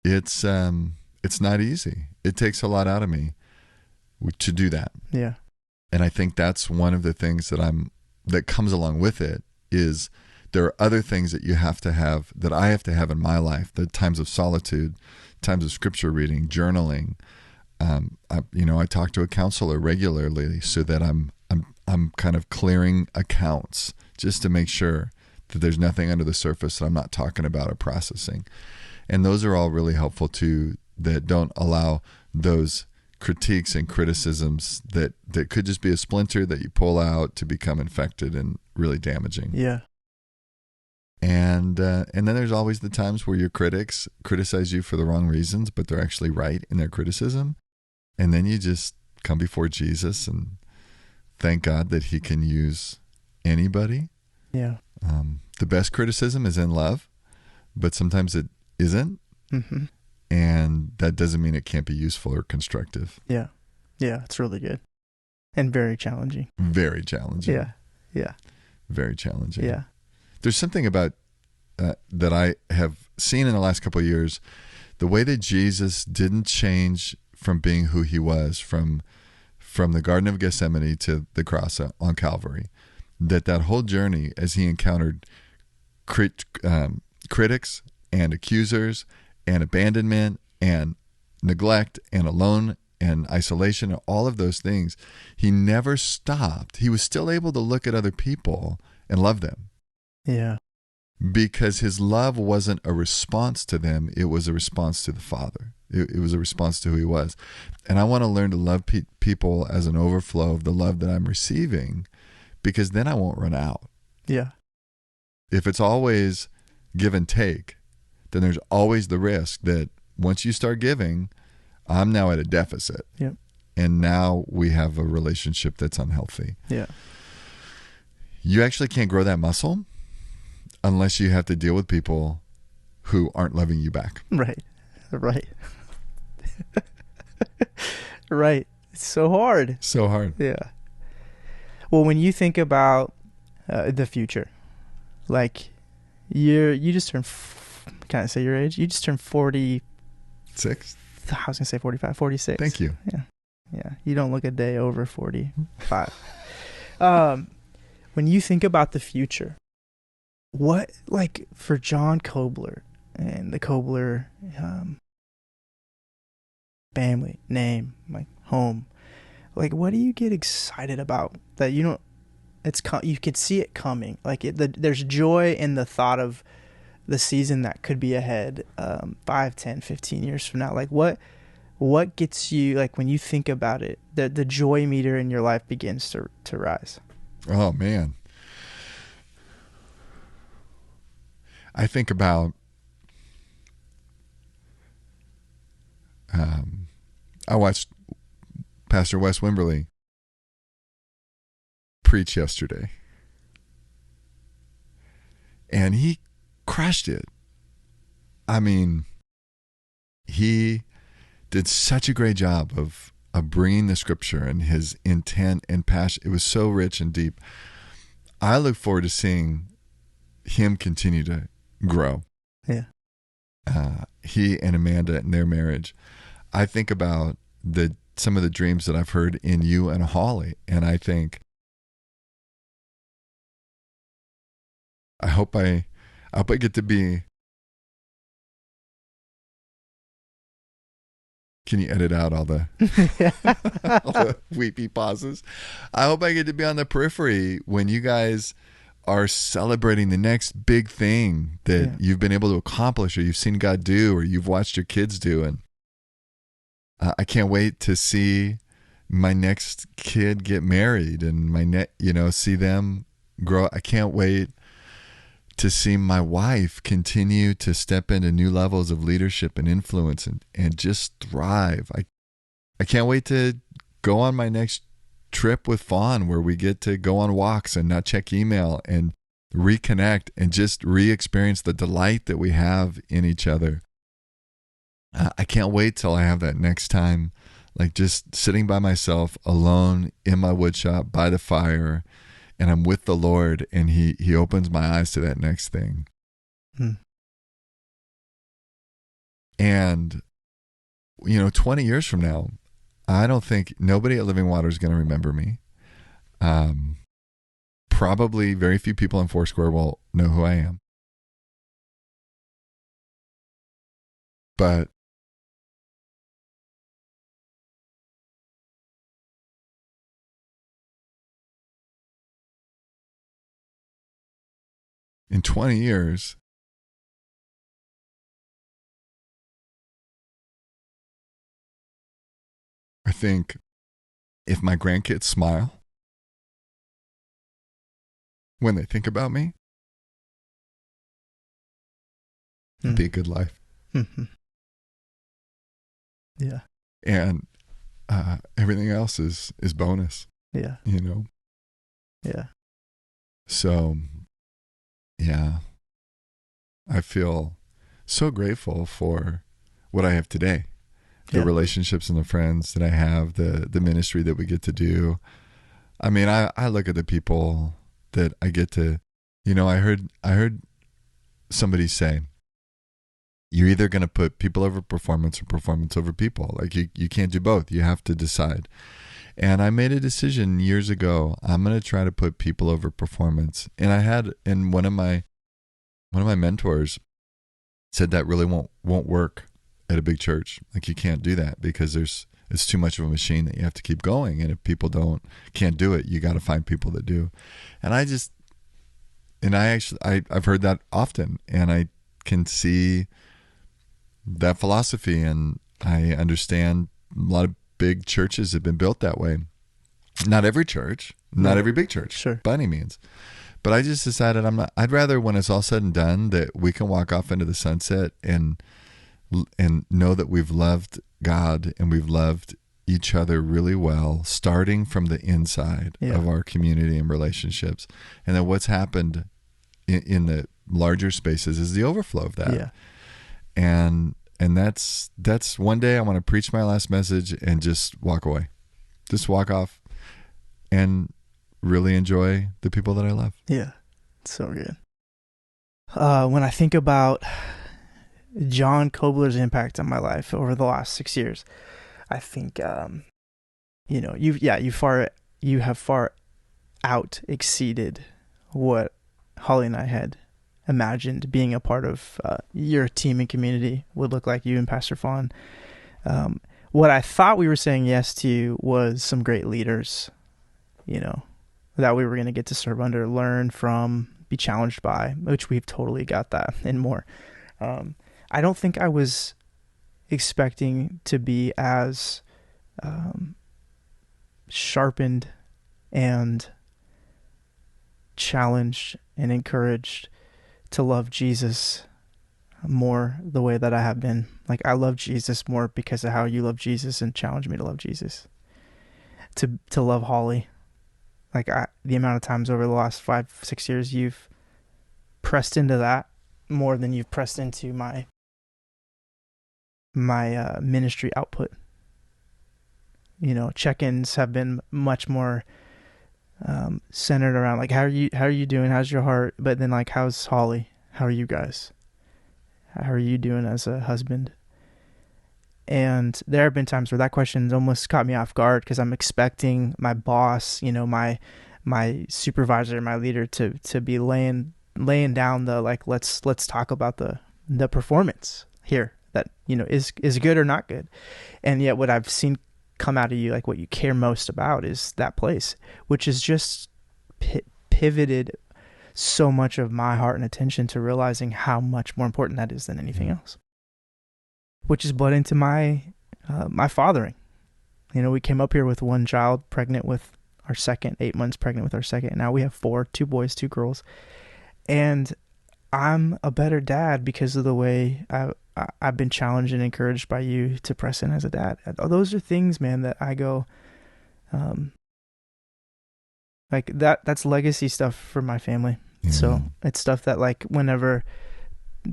it's not easy. It takes a lot out of me to do that. Yeah. And I think that's one of the things that comes along with it is there are other things that you have to have, that I have to have in my life, the times of solitude, times of scripture reading, journaling. I talk to a counselor regularly so that I'm kind of clearing accounts just to make sure that there's nothing under the surface that I'm not talking about or processing. And those are all really helpful too, that don't allow those critiques and criticisms that could just be a splinter that you pull out to become infected and really damaging. Yeah. And then there's always the times where your critics criticize you for the wrong reasons, but they're actually right in their criticism. And then you just come before Jesus and thank God that he can use anybody. Yeah. The best criticism is in love, but sometimes it isn't. Mm-hmm. And that doesn't mean it can't be useful or constructive. Yeah. Yeah. It's really good. And very challenging. Very challenging. Yeah. Yeah. Very challenging. Yeah. There's something about that I have seen in the last couple of years, the way that Jesus didn't change from being who he was from the Garden of Gethsemane to the cross on Calvary. That whole journey, as he encountered critics and accusers and abandonment and neglect and alone and isolation and all of those things, he never stopped. He was still able to look at other people and love them. Yeah. Because his love wasn't a response to them. It was a response to the Father. It was a response to who he was. And I want to learn to love people as an overflow of the love that I'm receiving, because then I won't run out. Yeah. If it's always give and take, then there's always the risk that once you start giving, I'm now at a deficit. Yep. And now we have a relationship that's unhealthy. Yeah. You actually can't grow that muscle unless you have to deal with people who aren't loving you back. Right. Right. It's so hard. So hard. Yeah. Well, when you think about the future, like you just turned, can I say your age? You just turned 46. I was going to say 45, 46. Thank you. Yeah. You don't look a day over 45. When you think about the future, what, like for Jon Cobler and the Cobler family, name, like home, like what do you get excited about that you don't, you could see it coming, like there's joy in the thought of the season that could be ahead 5, 10, 15 years from now? Like what gets you, like when you think about it, the joy meter in your life begins to rise? Oh man. I think about I watched Pastor Wes Wimberly preach yesterday, and he crushed it. I mean, he did such a great job of bringing the scripture and his intent and passion. It was so rich and deep. I look forward to seeing him continue to grow. Yeah. He and Amanda and their marriage. I think about some of the dreams that I've heard in you and Holly, and I think, I hope I get to be. Can you edit out all the, all the weepy pauses? I hope I get to be on the periphery when you guys are celebrating the next big thing that you've been able to accomplish, or you've seen God do, or you've watched your kids do. And I can't wait to see my next kid get married and see them grow. I can't wait to see my wife continue to step into new levels of leadership and influence and just thrive. I can't wait to go on my next trip with Fawn, where we get to go on walks and not check email and reconnect and just re-experience the delight that we have in each other. I can't wait till I have that next time, like just sitting by myself alone in my woodshop by the fire, and I'm with the Lord, and he opens my eyes to that next thing. And 20 years from now, I don't think nobody at Living Water is going to remember me. Probably very few people in Foursquare will know who I am. But in 20 years, I think if my grandkids smile when they think about me, it'd be a good life. Mm-hmm. Yeah. And everything else is bonus. Yeah. Yeah. So, yeah, I feel so grateful for what I have today. The relationships and the friends that I have, the ministry that we get to do. I mean, I look at the people that I get to, I heard somebody say, you're either going to put people over performance or performance over people. Like you can't do both. You have to decide. And I made a decision years ago. I'm going to try to put people over performance. And I had, and one of my mentors said that really won't work at a big church. Like you can't do that because it's too much of a machine that you have to keep going. And if people can't do it, you got to find people that do. And I've heard that often, and I can see that philosophy, and I understand a lot of big churches have been built that way. Not every church, not every big church, sure, by any means. But I just decided I'd rather, when it's all said and done, that we can walk off into the sunset and know that we've loved God and we've loved each other really well, starting from the inside of our community and relationships. And then what's happened in the larger spaces is the overflow of that. Yeah. And that's one day I want to preach my last message and just walk away. Just walk off and really enjoy the people that I love. Yeah. So good. When I think about Jon Cobler's impact on my life over the last 6 years, I think, you have far out exceeded what Holly and I had imagined being a part of your team and community would look like, you and Pastor Fawn. What I thought we were saying yes to was some great leaders, that we were going to get to serve under, learn from, be challenged by, which we've totally got that and more. I don't think I was expecting to be as sharpened and challenged and encouraged to love Jesus more the way that I have been. Like, I love Jesus more because of how you love Jesus and challenge me to love Jesus, to love Holly. Like, the amount of times over the last 5-6 years you've pressed into that more than you've pressed into my ministry output. Check-ins have been much more centered around, like, how are you doing? How's your heart? But then, like, how's Holly? How are you guys? How are you doing as a husband? And there have been times where that question's almost caught me off guard because I'm expecting my boss, my supervisor, my leader to be laying down the, like, let's talk about the performance here that, is good or not good. And yet what I've seen come out of you, like what you care most about, is that place, which is just pivoted so much of my heart and attention to realizing how much more important that is than anything else, which is bled into my fathering. We came up here with one child, pregnant with our second, 8 months pregnant with our second. Now we have 4, 2 boys, 2 girls. And I'm a better dad because of the way I've been challenged and encouraged by you to press in as a dad. Those are things, man, that I go, like, that's legacy stuff for my family. Mm-hmm. So it's stuff that, like, whenever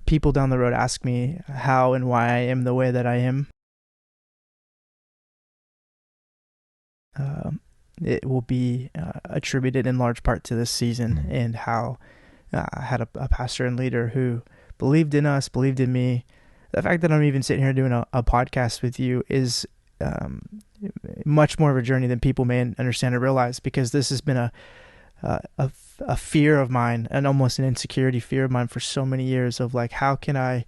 people down the road ask me how and why I am the way that I am, it will be attributed in large part to this season and how I had a pastor and leader who believed in us, believed in me. The fact that I'm even sitting here doing a podcast with you is much more of a journey than people may understand or realize, because this has been a fear of mine, and almost an insecurity fear of mine for so many years, of, like, how can I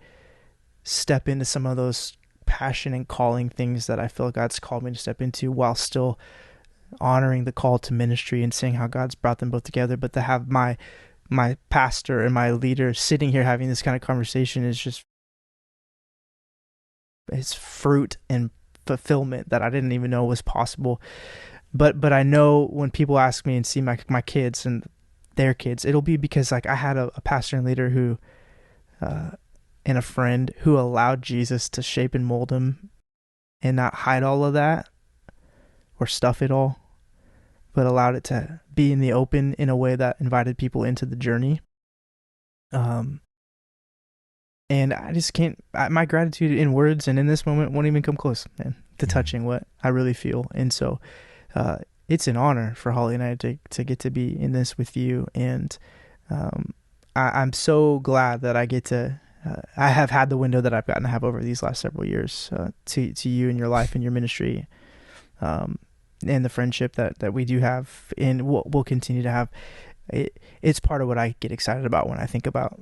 step into some of those passion and calling things that I feel God's called me to step into, while still honoring the call to ministry and seeing how God's brought them both together. But to have my pastor and my leader sitting here having this kind of conversation is just, it's fruit and fulfillment that I didn't even know was possible. But I know when people ask me and see my kids and their kids, it'll be because, like, I had a pastor and leader who and a friend who allowed Jesus to shape and mold him and not hide all of that or stuff it all, but allowed it to be in the open in a way that invited people into the journey. And I just can't, my gratitude in words and in this moment won't even come close, man, to touching what I really feel. And so it's an honor for Holly and I to get to be in this with you. And I'm so glad that I get to I have had the window that I've gotten to have over these last several years to you and your life and your ministry, and the friendship that we do have and we'll continue to have. It's part of what I get excited about when I think about,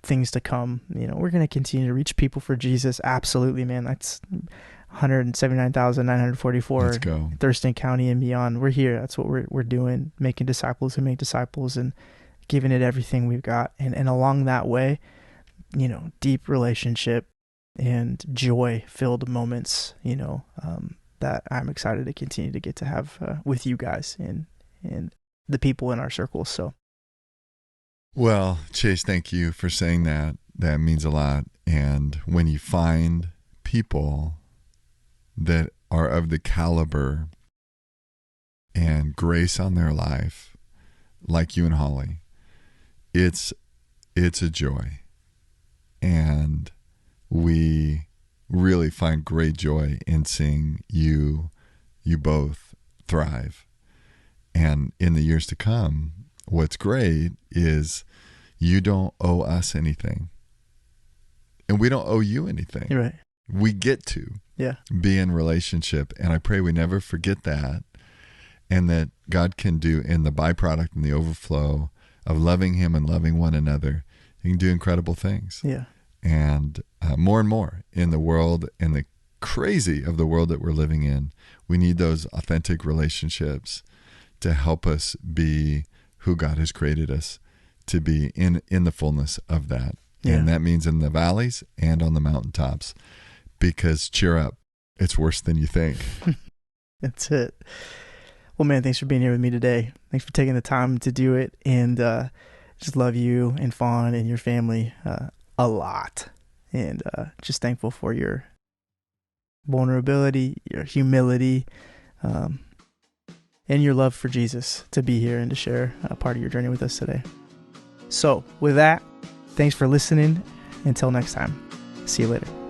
things to come. We're going to continue to reach people for Jesus. Absolutely, man. That's 179,944 Let's go. Thurston County and beyond. We're here. That's what we're doing, making disciples who make disciples and giving it everything we've got. And along that way, deep relationship and joy-filled moments, that I'm excited to continue to get to have with you guys and the people in our circles. So, well, Chase, thank you for saying that. That means a lot. And when you find people that are of the caliber and grace on their life, like you and Holly, it's a joy. And we really find great joy in seeing you both thrive. And in the years to come, what's great is you don't owe us anything. And we don't owe you anything. You're right. We get to be in relationship. And I pray we never forget that. And that God can do in the byproduct and the overflow of loving him and loving one another, he can do incredible things. Yeah. And more in the world and the crazy of the world that we're living in, we need those authentic relationships to help us be who God has created us to be in the fullness of that. Yeah. And that means in the valleys and on the mountaintops, because cheer up, it's worse than you think. That's it. Well, man, thanks for being here with me today. Thanks for taking the time to do it. And just love you and Fawn and your family a lot. And just thankful for your vulnerability, your humility, and your love for Jesus to be here and to share a part of your journey with us today. So with that, thanks for listening. Until next time, see you later.